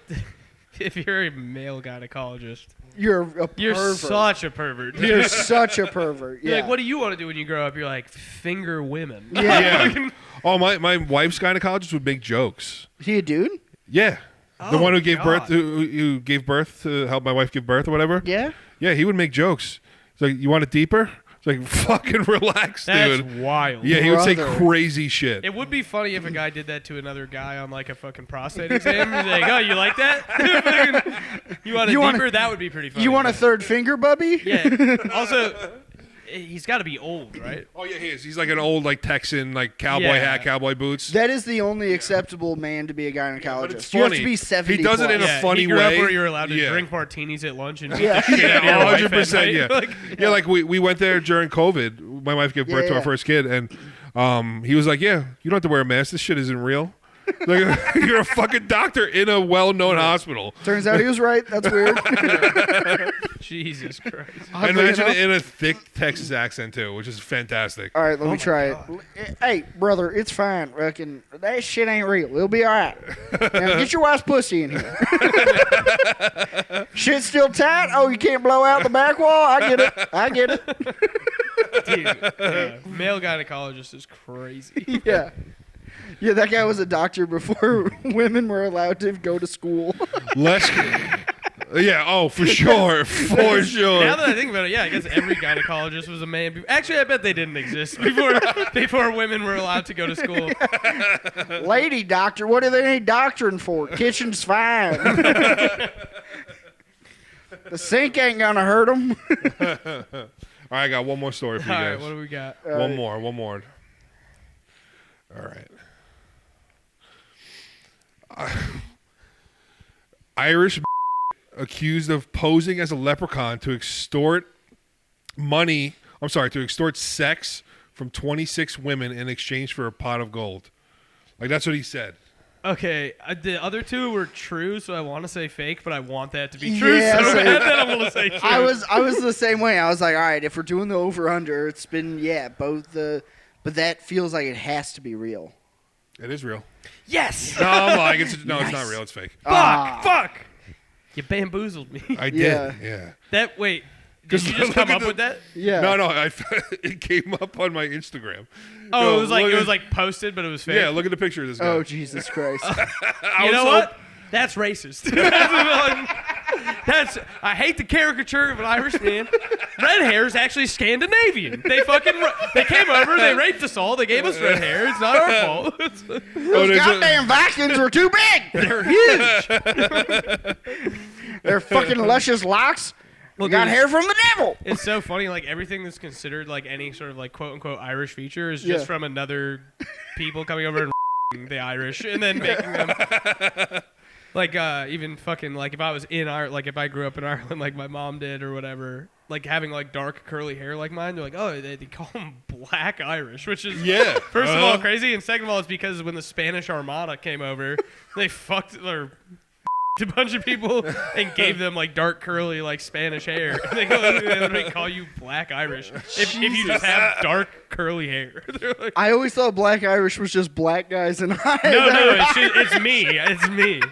if you're a male gynecologist, You're a you're pervert. such a pervert. You're such a pervert. You're Yeah. like, what do you want to do when you grow up? You're like, finger women. Yeah. Yeah. Oh, my wife's gynecologist would make jokes. He a dude? Yeah. The Oh, one who gave God. birth, who gave birth to help my wife give birth or whatever. Yeah. Yeah, he would make jokes. It's like, you want it deeper? It's like, fucking relax, That's dude. wild. Yeah, he would say Brother. crazy shit. It would be funny if a guy did that to another guy on like a fucking prostate exam. He's like, oh, you like that? You want it You wanna- deeper? That would be pretty funny. You want a third finger, bubby? Yeah. Also, he's got to be old, right? Oh yeah, he is. He's like an old like Texan, like cowboy Yeah. hat, cowboy boots. That is the only acceptable man to be a gynecologist. but it's You have funny. to be 70. He does it in plus. a funny he grew up way. where you were allowed to Yeah. drink martinis at lunch and Yeah. beat the shit out of your wife at 100%. night. Yeah, Like, yeah. Like we went there during COVID. My wife gave birth to Yeah. our first kid, and he was like, "Yeah, you don't have to wear a mask. This shit isn't real. Like, you're a fucking doctor in a well-known hospital." Turns out he was right. That's weird. Jesus Christ. I Oddly imagine enough. it in a thick Texas accent too, which is fantastic. All right, let me my try God. it. Hey, brother, it's fine. Reckon that shit ain't real. It'll be all right. Now get your wife's pussy in here. Shit's still tight. Oh, you can't blow out the back wall. I get it. Dude, male gynecologist is crazy. Yeah. Yeah, that guy was a doctor before women were allowed to go to school. Less. Yeah. Oh, for sure. For sure. Now that I think about it, yeah, I guess every gynecologist was a man. Actually, I bet they didn't exist before women were allowed to go to school. Lady doctor, what do they need doctoring for? Kitchen's fine. The sink ain't gonna hurt them. All right, I got one more story for you All guys. right, what do we got? One more. All right. Irish accused of posing as a leprechaun to extort money. I'm sorry, to extort sex from 26 women in exchange for a pot of gold. Like, that's what he said. Okay, the other two were true, so I want to say fake, but I want that to be true Yeah, so same. bad that I'm going to say true. I was the same way. I was like, all right, if we're doing the over under, it's been but that feels like it has to be real. It is real. Yes! No, I'm lying. It's not Nice. real. It's fake. Fuck! You bamboozled me. I did. Yeah. Yeah. Wait, Did you just come up with that? Yeah. No, it came up on my Instagram. Oh, it was like posted, but it was fake. Yeah, look at the picture of this guy. Oh, Jesus Christ. You know what? That's racist. I hate the caricature of an Irish man. Red hair is actually Scandinavian. They came over, they raped us all, they gave us red hair. It's not our fault. Those goddamn Vikings were too big. They're huge. They're fucking luscious locks. Well, got hair from the devil. It's so funny, like everything that's considered like any sort of like quote unquote Irish feature is just from another people coming over and the Irish and then making them like even fucking like if I was in Ireland, like if I grew up in Ireland like my mom did or whatever, like having like dark curly hair like mine, they're like, oh, they call them Black Irish, which is first of all crazy, and second of all, it's because when the Spanish Armada came over, they fucked a bunch of people and gave them like dark curly like Spanish hair. And they literally call you Black Irish if you just have dark curly hair. Like, I always thought Black Irish was just black guys and I. No, it's me. It's me.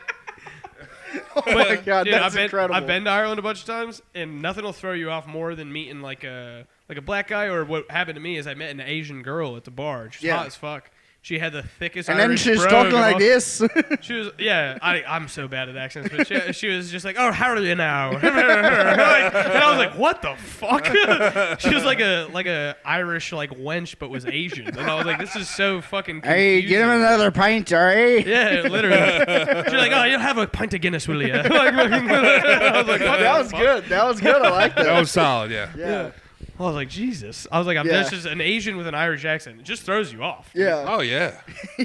Oh my God, dude, that's incredible. I've been to Ireland a bunch of times, and nothing will throw you off more than meeting like a black guy. Or what happened to me is I met an Asian girl at the bar. She's hot as fuck. She had the thickest and Irish then she's brogue talking like this. She was, I'm so bad at accents, but she was just like, oh, how are you now? And I was like, what the fuck? She was like a Irish like wench, but was Asian, and I was like, this is so fucking confusing. Hey, get him another pint, alright? Yeah, literally. She's like, oh, you'll have a pint of Guinness, will you? I was like, what That was good. That was good. I like that. That was solid, yeah. I was like, Jesus. I was like, that's just an Asian with an Irish accent. It just throws you off. Yeah. Oh, yeah.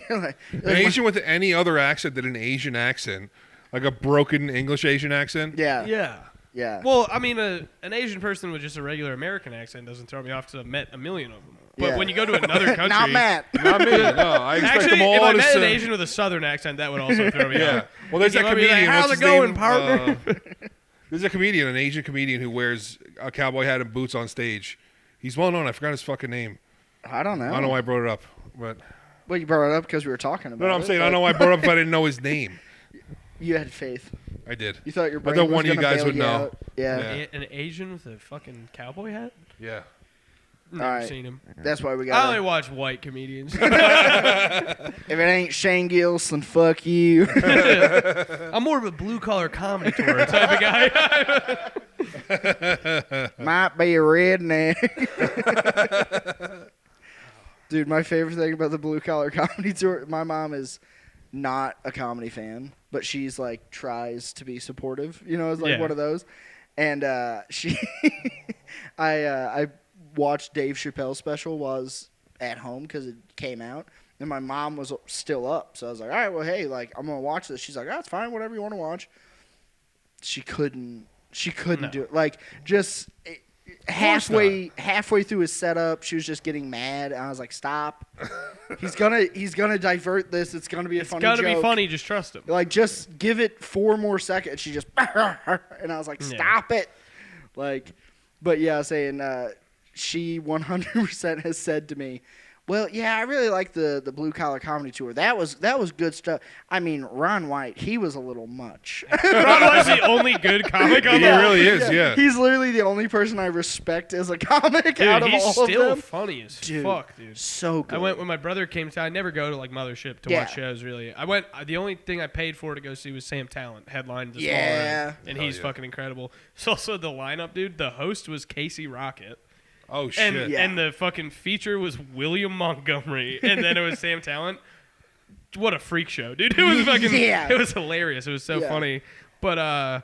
An Asian with any other accent than an Asian accent, like a broken English Asian accent. Yeah. Yeah. Yeah. Well, I mean, an Asian person with just a regular American accent doesn't throw me off because I've met a million of them. But when you go to another country... Not Matt. Not me. No, I expect actually, them all if I to met an say... Asian with a southern accent, that would also throw me off. Well, there's that comedian. Like, how's what's it his going, name? partner? There's a comedian, an Asian comedian who wears a cowboy hat and boots on stage. He's well known. I forgot his fucking name. I don't know. I don't know why I brought it up, but... Well, you brought it up because we were talking about it. No, I'm saying I don't know why I brought it up if I didn't know his name. You had faith. I did. You thought your brain I thought was one of you gonna guys bail would you know. out. Yeah. An Asian with a fucking cowboy hat? Yeah. Never seen him. That's why we I got only watch white comedians. If it ain't Shane Gilson, fuck you. I'm more of a blue-collar comedy tour type of guy. Might be a redneck. Dude, my favorite thing about the Blue Collar Comedy Tour, my mom is not a comedy fan, but she's like tries to be supportive. You know, it's like one of those. And I watched Dave Chappelle's special while I was at home because it came out, and my mom was still up. So I was like, all right, well, hey, like I'm gonna watch this. She's like, oh, it's fine, whatever you want to watch. She couldn't do it. Like just halfway through his setup, she was just getting mad. And I was like, stop. He's gonna divert this. It's gonna be a funny joke. It's gotta be funny. Just trust him. Like just give it 4 more seconds. She just and I was like, stop it. Like, but yeah, saying she 100% has said to me, well, yeah, I really like the Blue Collar Comedy Tour. That was good stuff. I mean, Ron White, he was a little much. Ron White's the only good comic on He there. really is, yeah. He's literally the only person I respect as a comic Dude, out of he's all still of them. funny as Dude, fuck, dude. So good. I went when my brother came to town. I never go to like Mothership to watch shows, really. I went. The only thing I paid for to go see was Sam Talent headlined the small room, and he's fucking incredible. It's also the lineup, dude. The host was Casey Rocket. Oh, shit. And the fucking feature was William Montgomery, and then it was Sam Talent. What a freak show, dude. It was fucking, it was hilarious. It was so funny. But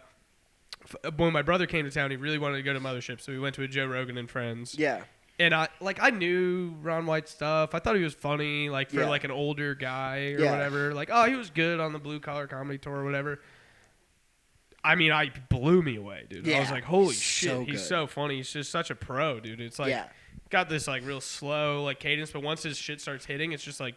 when my brother came to town, he really wanted to go to Mothership, so we went to a Joe Rogan and Friends. Yeah. And I knew Ron White stuff. I thought he was funny, like for like an older guy or whatever. Like, oh, he was good on the Blue Collar Comedy Tour or whatever. I mean, blew me away, dude. I was like, holy shit, he's so funny. He's just such a pro, dude. It's like, got this like real slow like cadence, but once his shit starts hitting, it's just like,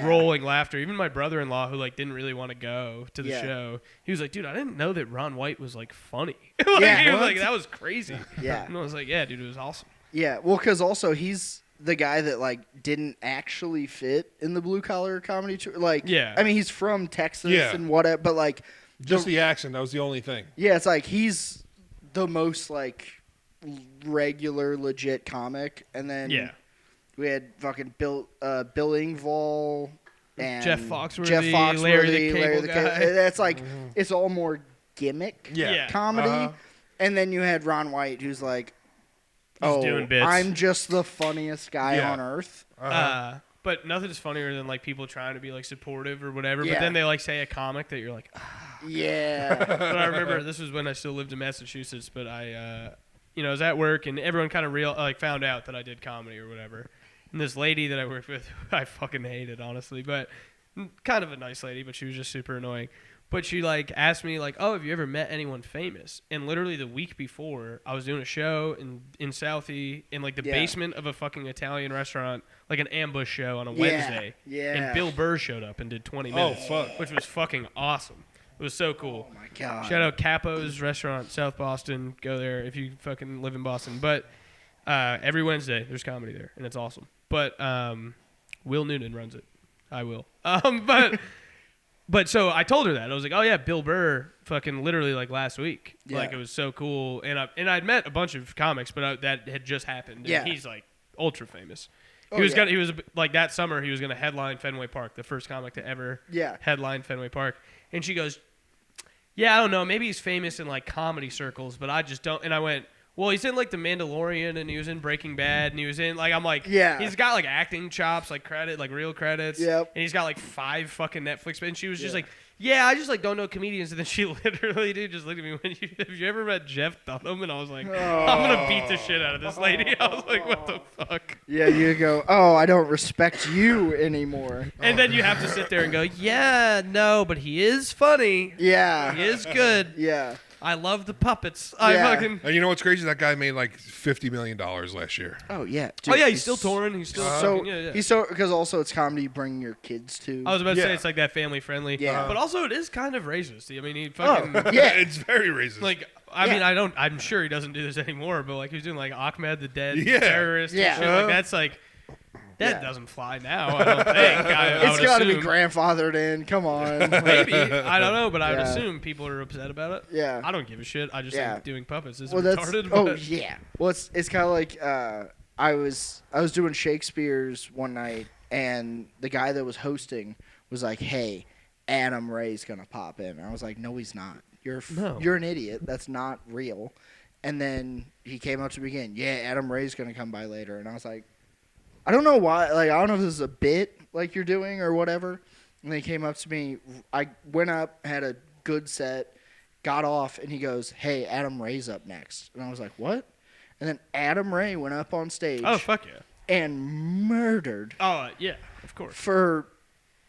rolling laughter. Even my brother-in-law, who like didn't really want to go to the show, he was like, dude, I didn't know that Ron White was like funny. He was like, that was crazy. Yeah. And I was like, yeah, dude, it was awesome. Yeah, well, because also he's the guy that like didn't actually fit in the Blue Collar Comedy Tour. Like, I mean, he's from Texas and whatever, but like. Just the accent. That was the only thing. Yeah, it's like he's the most like regular legit comic, and then we had fucking Bill Engvall and Jeff Foxworthy, Larry the Cable Guy. That's like it's all more gimmick comedy, and then you had Ron White, who's like, doing bits. I'm just the funniest guy on earth. But nothing's funnier than like people trying to be like supportive or whatever, but then they like say a comic that you're like, yeah. But I remember this was when I still lived in Massachusetts, but I was at work and everyone kind of found out that I did comedy or whatever. And this lady that I worked with, I fucking hated, honestly, but kind of a nice lady, but she was just super annoying. But she like asked me like, "Oh, have you ever met anyone famous?" And literally the week before, I was doing a show in Southie in like the basement of a fucking Italian restaurant, like an ambush show on a Wednesday. Yeah. And Bill Burr showed up and did 20 minutes. Oh, fuck. Which was fucking awesome. It was so cool. Oh my god. Shout out Capo's Restaurant, South Boston. Go there if you fucking live in Boston. But every Wednesday there's comedy there, and it's awesome. But Will Noonan runs it. I will. But so I told her that. I was like, "Oh yeah, Bill Burr fucking literally like last week. Yeah. Like it was so cool." And I'd met a bunch of comics, but that had just happened. And he's like ultra famous. He was like that summer he was going to headline Fenway Park, the first comic to ever headline Fenway Park. And she goes, "Yeah, I don't know, maybe he's famous in like comedy circles, but I just don't." And I went, "Well, he's in like The Mandalorian, and he was in Breaking Bad, and he was in like," I'm like, he's got like acting chops, like credit, like real credits, and he's got like 5 fucking Netflix. And she was just like, "Yeah, I just like don't know comedians." And then she literally just looked at me, "Have you ever met Jeff Dunham?" And I was like, "I'm gonna beat the shit out of this lady." I was like, "What the fuck?" Yeah, you go, "Oh, I don't respect you anymore." And then you have to sit there and go, "Yeah, no, but he is funny. Yeah, he is good. Yeah." I love the puppets." And you know what's crazy? That guy made like $50 million last year. Oh yeah. Dude, he's still touring. He's still he's so because also it's comedy you bring your kids to. I was about to say it's like that family friendly. Yeah. But also it is kind of racist. I mean, he fucking It's very racist. like I mean, I'm sure he doesn't do this anymore, but like he was doing like Ahmed the Dead terrorist and shit. Like that's like that doesn't fly now, I don't think. It's got to be grandfathered in. Come on. Maybe. I don't know, but I would assume people are upset about it. Yeah. I don't give a shit. I just think doing puppets is retarded. Well, it's kind of like I was doing Shakespeare's one night, and the guy that was hosting was like, "Hey, Adam Ray's going to pop in." And I was like, "No, he's not. You're an idiot. That's not real." And then he came up to me again. "Yeah, Adam Ray's going to come by later." And I was like, I don't know why. Like, I don't know if this is a bit like you're doing or whatever. And they came up to me. I went up, had a good set, got off, and he goes, "Hey, Adam Ray's up next." And I was like, "What?" And then Adam Ray went up on stage. Oh, fuck yeah. And murdered. Oh, yeah, of course. For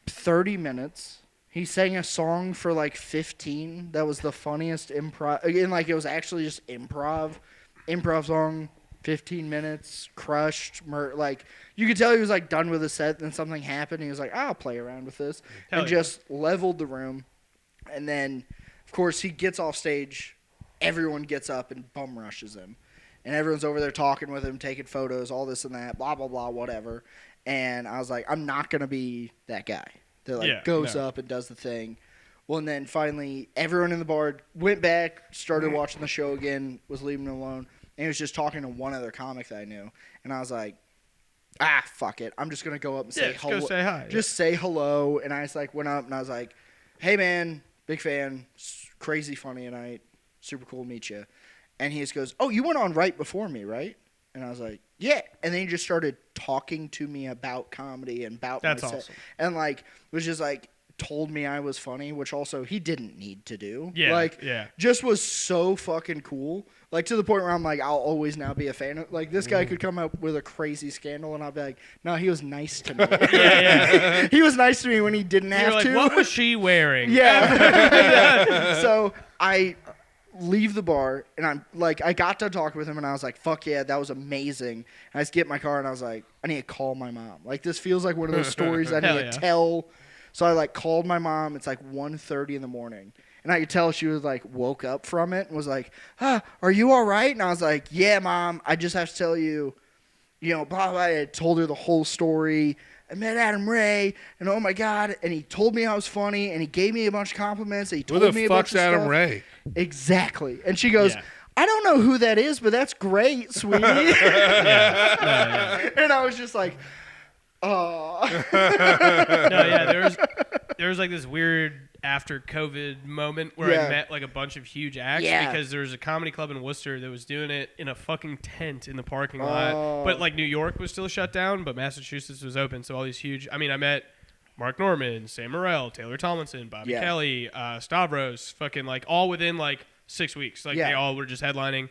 30 minutes. He sang a song for like 15. That was the funniest improv. Again, like it was actually just improv song. 15 minutes, crushed, like you could tell he was like done with the set. Then something happened. He was like, "I'll play around with this," and just leveled the room. And then, of course, he gets off stage. Everyone gets up and bum rushes him, and everyone's over there talking with him, taking photos, all this and that, blah blah blah, whatever. And I was like, I'm not gonna be that guy that like goes up and does the thing. Well, and then finally, everyone in the bar went back, started watching the show again, was leaving him alone. And he was just talking to one other comic that I knew. And I was like, fuck it. I'm just going to go up and say hello. Just go say hi. Just say hello. And I just like went up and I was like, "Hey, man, big fan. Crazy funny tonight. Super cool to meet you." And he just goes, "Oh, you went on right before me, right?" And I was like, "Yeah." And then he just started talking to me about comedy and about That's my set. awesome. And like, was just like, told me I was funny, which also he didn't need to do. Yeah. Just was so fucking cool. Like to the point where I'm like, I'll always now be a fan of. Like this guy could come up with a crazy scandal, and I'll be like, "No, he was nice to me." Yeah. He was nice to me when he didn't have to. What was she wearing? Yeah. So I leave the bar, and I'm like, I got to talk with him, and I was like, "Fuck yeah, that was amazing." And I just get in my car, and I was like, I need to call my mom. Like this feels like one of those stories I need to tell. So I like called my mom. It's like 1:30 in the morning. And I could tell she was like woke up from it and was like, "Are you all right?" And I was like, "Yeah, Mom. I just have to tell you, blah, blah." I told her the whole story. I met Adam Ray, and oh my God. And he told me I was funny, and he gave me a bunch of compliments. And he told me a bunch of stuff. Who the fuck's Adam Ray? Exactly. And she goes, I don't know who that is, but that's great, sweetie. Yeah. And I was just like, oh. There was like this weird after COVID moment where I met like a bunch of huge acts because there was a comedy club in Worcester that was doing it in a fucking tent in the parking lot. But like New York was still shut down, but Massachusetts was open. So all these huge, I met Mark Norman, Sam Morril, Taylor Tomlinson, Bobby Kelly, Stavros, fucking like all within like 6 weeks. Like they all were just headlining.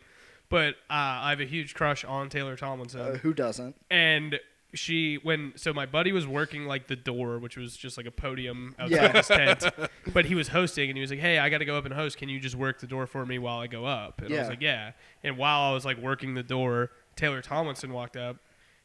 But I have a huge crush on Taylor Tomlinson. Who doesn't? And so my buddy was working like the door, which was just like a podium outside this tent, but he was hosting and he was like, hey, I got to go up and host. Can you just work the door for me while I go up? And I was like, yeah. And while I was like working the door, Taylor Tomlinson walked up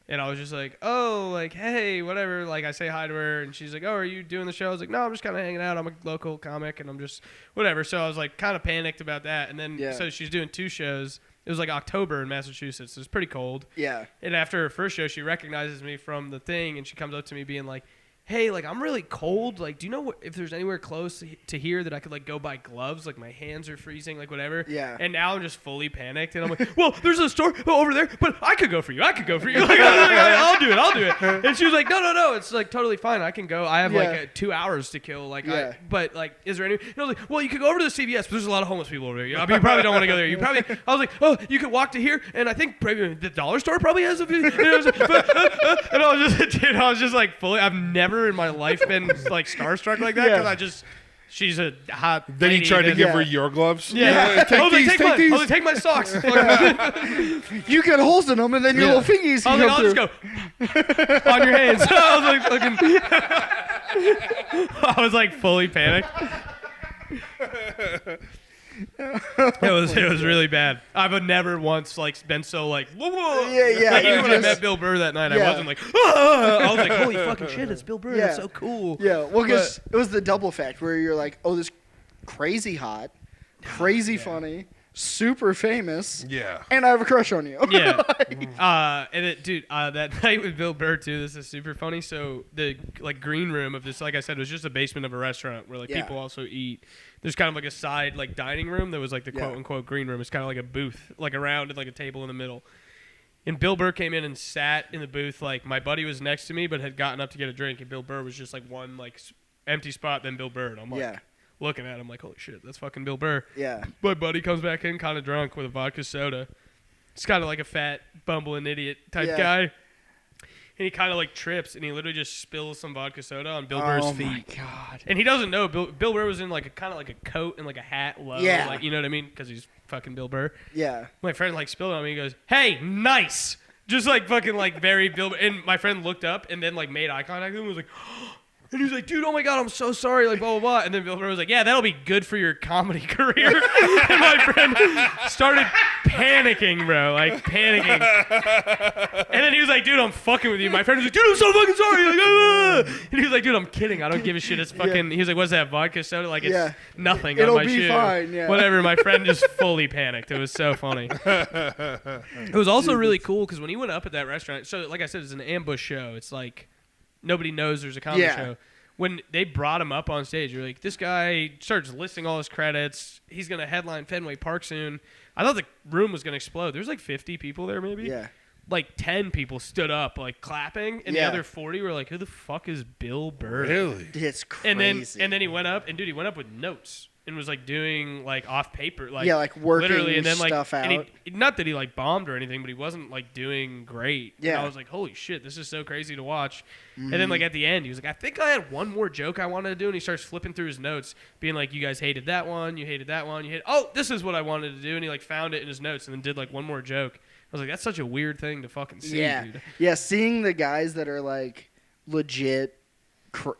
and I was just like, oh, like, hey, whatever. Like I say hi to her and she's like, oh, are you doing the show? I was like, no, I'm just kind of hanging out. I'm a local comic and I'm just whatever. So I was like kind of panicked about that. And then so she's doing 2 shows. It was like October in Massachusetts. It was pretty cold. Yeah. And after her first show, she recognizes me from the thing, and she comes up to me being like, hey, like, I'm really cold. Like, do you know if there's anywhere close to here that I could, like, go buy gloves? Like, my hands are freezing, like, whatever. Yeah. And now I'm just fully panicked, and I'm like, well, there's a store over there, but I could go for you. Like, I'll do it. And she was like, no, it's, like, totally fine. I can go. I have, like, 2 hours to kill. Like, but, like, is there any... And I was like, well, you could go over to the CVS, but there's a lot of homeless people over there. You probably don't want to go there. I was like, oh, you could walk to here, and I think probably the dollar store probably has a... And I was like, and I was just, like, fully... I've never in my life been like starstruck like that because she's a hot then lady. You tried to give her your gloves. Take these. Take my socks. You get holes in them and then your little fingies I'll just go on your hands. I was like fucking I was like fully panicked. It was really bad. I've never once like been so like whoa. Yeah. Like, even when I met Bill Burr that night, I wasn't like I was like holy fucking shit, it's Bill Burr. That's so cool. Yeah, well, because it was the double fact where you're like, oh, this crazy hot, crazy funny, super famous. Yeah. And I have a crush on you. Yeah. That night with Bill Burr too, this is super funny. So the like green room of this, like I said, was just a basement of a restaurant where like people also eat. There's kind of like a side like dining room that was like the quote unquote green room. It's kind of like a booth, like around and like a table in the middle. And Bill Burr came in and sat in the booth. Like my buddy was next to me, but had gotten up to get a drink, and Bill Burr was just like one like empty spot, then Bill Burr. And I'm like looking at him like, holy shit, that's fucking Bill Burr. Yeah. My buddy comes back in kind of drunk with a vodka soda. It's kind of like a fat, bumbling idiot type guy. And he kind of like trips, and he literally just spills some vodka soda on Bill Burr's feet. Oh my god! And he doesn't know Bill Burr was in like a kind of like a coat and like a hat low, like you know what I mean, because he's fucking Bill Burr. Yeah. My friend like spilled it on me. He goes, "Hey, nice!" Just like fucking like very Bill Burr. And my friend looked up and then like made eye contact with him and was like. And he was like, dude, oh my God, I'm so sorry, like, blah, blah, blah. And then Bill Burr was like, yeah, that'll be good for your comedy career. And my friend started panicking, bro, like, panicking. And then he was like, dude, I'm fucking with you. My friend was like, dude, I'm so fucking sorry. Like, ah. And he was like, dude, I'm kidding. I don't give a shit. It's fucking, he was like, what's that, vodka soda? Like, it's nothing on my shoe. It'll be fine, Whatever. My friend just fully panicked. It was so funny. It was also really cool because when he went up at that restaurant, so like I said, it's an ambush show. It's like, nobody knows there's a comedy show. When they brought him up on stage, you're like, this guy starts listing all his credits. He's going to headline Fenway Park soon. I thought the room was going to explode. There's like 50 people there maybe. Yeah. Like 10 people stood up like clapping, and the other 40 were like, who the fuck is Bill Burr? Really? It's crazy. And then he went up, and dude, he went up with notes. And was like doing like off paper, like like working literally, and then like stuff out. And not that he like bombed or anything, but he wasn't like doing great. Yeah, and I was like, holy shit, this is so crazy to watch. Mm-hmm. And then like at the end, he was like, I think I had one more joke I wanted to do, and he starts flipping through his notes, being like, you guys hated that one, you hated that one, this is what I wanted to do, and he like found it in his notes and then did like one more joke. I was like, that's such a weird thing to fucking see, dude. Yeah, seeing the guys that are like legit.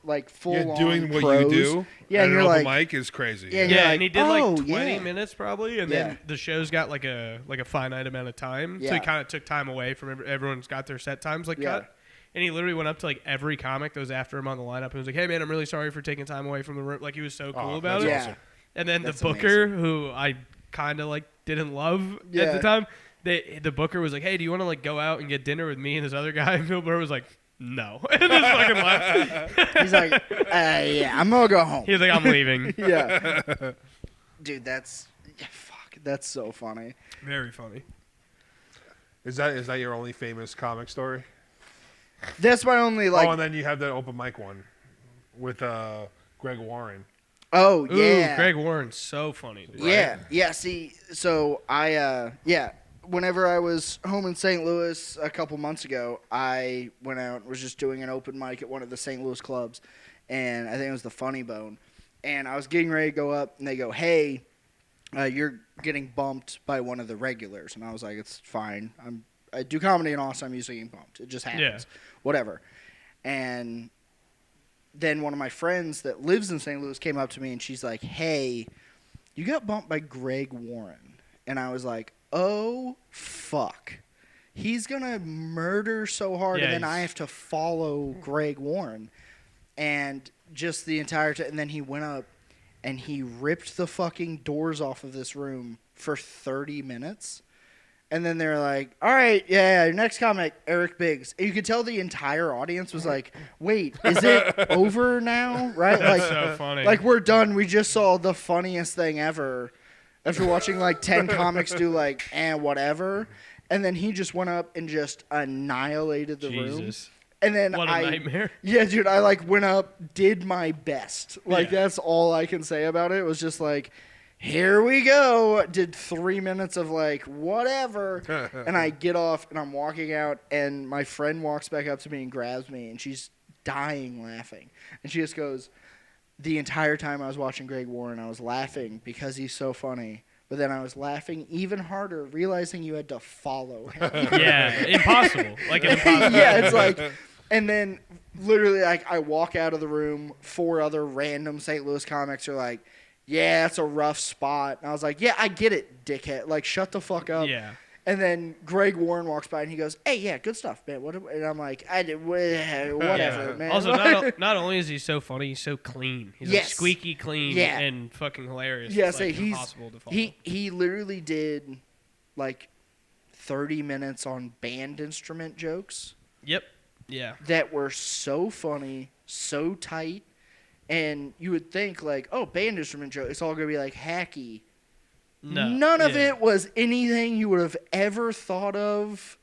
Like full on doing what pros. you do. Yeah, and you're like, mic is crazy. Yeah, like, and he did like 20 minutes probably, and then the show's got like a finite amount of time, so he kind of took time away from everyone's got their set times cut. And he literally went up to like every comic that was after him on the lineup and was like, "Hey man, I'm really sorry for taking time away from the room." Like he was so cool about it. Awesome. And then the booker, who I kind of like didn't love at the time, the booker was like, "Hey, do you want to like go out and get dinner with me and this other guy?" And Bill Burr was like, no. And just fucking left. He's like, yeah, I'm going to go home. He's like, I'm leaving. Yeah. Dude, that's... Yeah, fuck. That's so funny. Very funny. Is that your only famous comic story? That's my only like. Oh, and then you have that open mic one with Greg Warren. Oh Ooh, yeah, Greg Warren's so funny, dude. yeah, Right? yeah. See, so I whenever I was home in St. Louis a couple months ago, I went out and was just doing an open mic at one of the St. Louis clubs, and I think it was the Funny Bone, and I was getting ready to go up, and they go, "Hey, you're getting bumped by one of the regulars," and I was like, "It's fine. I do comedy in Austin. I'm usually getting bumped. It just happens. Whatever." And then one of my friends that lives in St. Louis came up to me, and she's like, "Hey, you got bumped by Greg Warren." And I was like, "Oh, fuck. He's going to murder so hard, and then I have to follow Greg Warren." And just the entire time, and then he went up, and he ripped the fucking doors off of this room for 30 minutes. And then they're like, "All right, yeah, your next comic, Eric Biggs." And you could tell the entire audience was like, "Wait, is it over now?" Right? That's Like, so funny. like we're done. We just saw the funniest thing ever. After watching like 10 comics do like, whatever. And then he just went up and just annihilated the room. Jesus. And then What a nightmare. Yeah, dude, I like went up, did my best. Like that's all I can say about it. It was just like, here we go. Did 3 minutes of like whatever, and I get off and I'm walking out, and my friend walks back up to me and grabs me, and she's dying laughing, and she just goes, "The entire time I was watching Greg Warren, I was laughing because he's so funny, but then I was laughing even harder, realizing you had to follow him." Yeah, impossible. Like an impossible. Yeah, it's like, and then literally like I walk out of the room, 4 other random St. Louis comics are like, "Yeah, it's a rough spot." And I was like, "Yeah, I get it, dickhead. Like, shut the fuck up." Yeah. And then Greg Warren walks by and he goes, "Hey, yeah, good stuff, man." And I'm like, whatever, man. Also, not only is he so funny, he's so clean. He's like squeaky clean and fucking hilarious. Yeah, it's so like he's impossible to follow. he literally did like 30 minutes on band instrument jokes. Yep. Yeah. That were so funny, so tight. And you would think, like, oh, band instrument joke, it's all going to be, like, hacky. No. None of it was anything you would have ever thought of.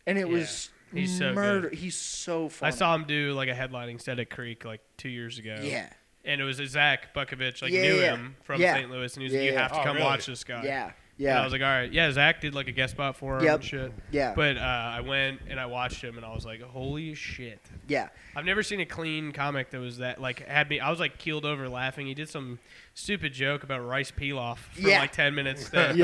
And it was He's so murder. good. He's so funny. I saw him do, like, a headlining set at Creek, like, 2 years ago. Yeah. And it was Zach Bukovich, like, Yeah, knew yeah. him from Yeah. St. Louis. And he was like, Yeah, you have to yeah. come Oh, really? watch this guy. Yeah. And Yeah. I was like, all right. Yeah, Zach did, like, a guest spot for him Yep. and shit. Yeah. But I went and I watched him, and I was like, holy shit. Yeah. I've never seen a clean comic that was that, like, had me, I was, like, keeled over laughing. He did some stupid joke about rice pilaf for, Yeah. like, 10 minutes that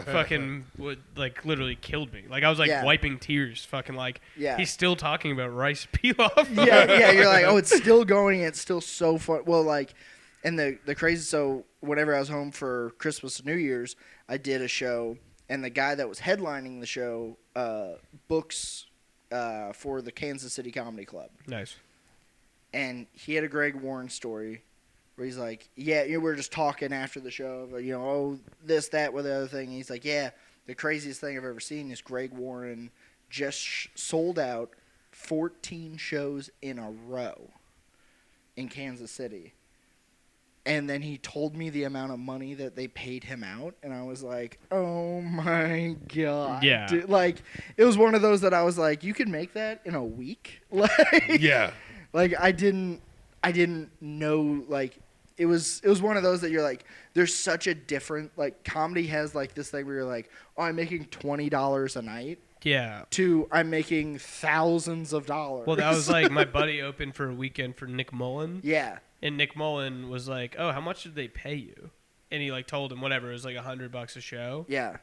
fucking, would, like, literally killed me. Like, I was, like, wiping tears, fucking, like, he's still talking about rice pilaf. Yeah, you're like, oh, it's still going. It's still so fun. Well, like, and the crazy, so whenever I was home for Christmas and New Year's, I did a show, and the guy that was headlining the show books for the Kansas City Comedy Club. Nice. And he had a Greg Warren story where he's like, yeah, we were just talking after the show, oh, this, that, with the other thing. And he's like, yeah, the craziest thing I've ever seen is Greg Warren just sold out 14 shows in a row in Kansas City. And then he told me the amount of money that they paid him out, and I was like, "Oh my god!" Yeah, dude. Like it was one of those that I was like, "You could make that in a week." Like, Yeah. Like I didn't know. Like it was one of those that you're like, there's such a different like comedy has like this thing where you're like, "Oh, I'm making $20 a night." Yeah. To I'm making thousands of dollars. Well, that was like my buddy opened for a weekend for Nick Mullen. Yeah. And Nick Mullen was like, "Oh, how much did they pay you?" And he like told him whatever, it was like $100 a show. Yeah.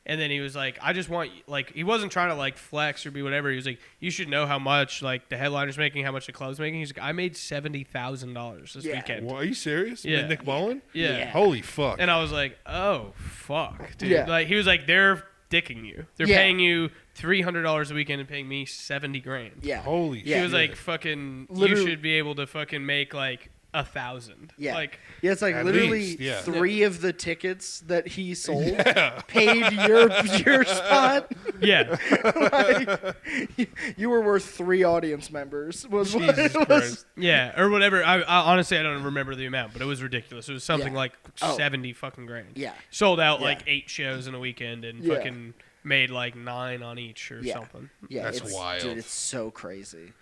And then he was like, "I just want like," he wasn't trying to like flex or be whatever. He was like, "You should know how much like the headliner's making, how much the club's making." He's like, "I made $70,000 this weekend." Well, are you serious? Yeah. Nick Mullen? Yeah. Holy fuck. And I was like, "Oh fuck, dude!" Yeah. Like he was like, "They're dicking you. They're paying you $300 a weekend and paying me $70,000." Holy Yeah. He was shit. like, "Fucking, Literally. you should be able to fucking make like 1,000. Yeah. Like, Yeah, it's like At literally least, yeah. 3 of the tickets that he sold Yeah. paid your spot. yeah. Like, you were worth 3 audience members. Was what Jesus it was. Christ. Yeah, or whatever. I honestly, I don't remember the amount, but it was ridiculous. It was something Yeah. like Oh. 70 fucking grand. Yeah. Sold out Yeah. like 8 shows in a weekend and Yeah. fucking made like 9 on each or Yeah. something. Yeah, That's it's, wild. dude. It's so crazy.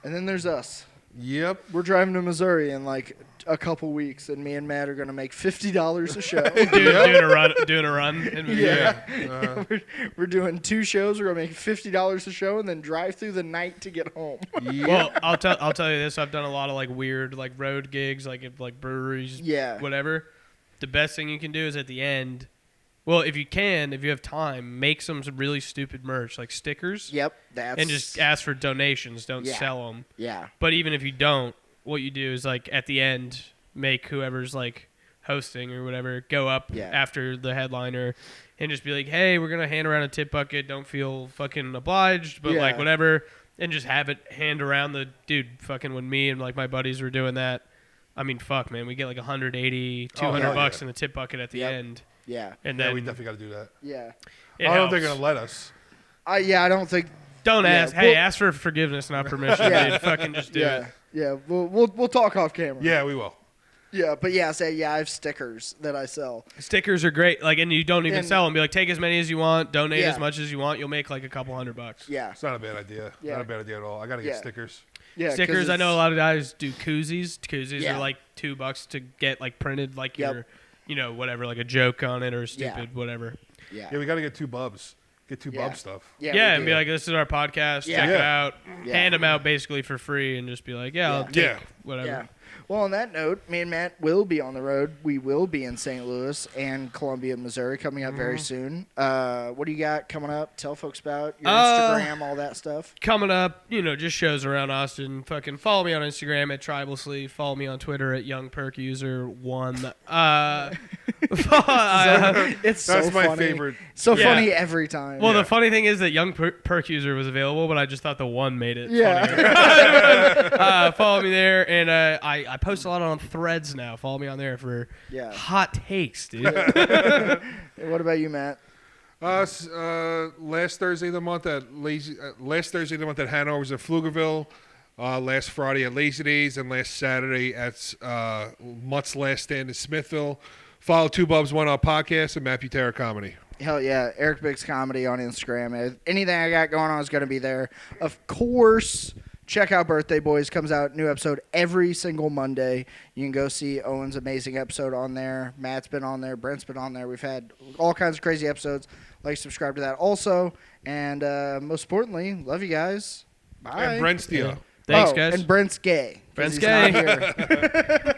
And then there's us. Yep. We're driving to Missouri in like a couple weeks, and me and Matt are gonna make $50 a show. Doing a run. In Yeah. We're doing 2 shows. We're gonna make $50 a show, and then drive through the night to get home. Well, I'll tell you this. I've done a lot of like weird like road gigs, like at like breweries, Yeah. whatever. The best thing you can do is at the end. Well, if you have time, make some really stupid merch like stickers. Yep, that's And just ask for donations. Don't Yeah. sell them. yeah, But even if you don't, what you do is like at the end, make whoever's like hosting or whatever go up Yeah. after the headliner and just be like, hey, we're going to hand around a tip bucket. Don't feel fucking obliged, but Yeah. like whatever. And just have it hand around the dude. Fucking when me and like my buddies were doing that, I mean, fuck, man, we get like 180, 200 hell bucks yeah. in the tip bucket at the Yep. end. yeah, And Yeah, then we definitely got to do that. yeah. it I don't think helps. they're going to let us. I don't think. Don't Yeah, ask. Hey, well- ask for forgiveness, not permission, Yeah. dude. Fucking just do yeah, it. yeah. We'll talk off camera. Yeah, we will. Yeah, but yeah, I have stickers that I sell. Stickers are great. Like, and you don't even And- sell them. Be like, take as many as you want, donate Yeah. as much as you want. You'll make like a couple $100. Yeah, It's not a bad idea. Yeah. Not a bad idea at all. I got to get Yeah. stickers. yeah. 'cause Stickers. I know a it's- lot of guys do koozies. Koozies Yeah. are like $2 to get like printed, like Yep. your, whatever, like a joke on it or stupid, Yeah. whatever. Yeah, Yeah, we got to get 2 bubs. Get 2 Yeah. bub stuff. yeah, Yeah, we and do. be like, this is our podcast. Yeah. Check it Yeah. out. Yeah. Hand them out basically for free, and just be like, yeah, I'll Yeah. take Yeah. whatever. Yeah. Well, on that note, me and Matt will be on the road. We will be in St. Louis and Columbia, Missouri, coming up very soon. What do you got coming up? Tell folks about your Instagram, all that stuff. Coming up, just shows around Austin. Fucking follow me on Instagram at Tribal Sleeve. Follow me on Twitter at YoungPerkUser1. It's so That's my funny. favorite. So Yeah. funny every time. Well, Yeah. the funny thing is that Young Perk User was available, but I just thought the 1 made it Yeah. funnier. Follow me there, and I post a lot on Threads now. Follow me on there for Yeah. hot takes, dude. What about you, Matt? Last Thursday of the month at Hanover was at Pflugerville. Last Friday at Lazy Days, and last Saturday at Mutt's Last Stand in Smithville. Follow 2 Bubs 1 podcast and Matt Butera Comedy. Hell yeah, Eric Biggs Comedy on Instagram. Anything I got going on is going to be there. Of course, check out Birthday Boys. Comes out new episode every single Monday. You can go see Owen's amazing episode on there. Matt's been on there. Brent's been on there. We've had all kinds of crazy episodes. Like, subscribe to that also. And most importantly, love you guys. Bye. And Brent Steele. Thanks, Oh, guys. And Brent's gay. 'cause Brent's he's not gay. here.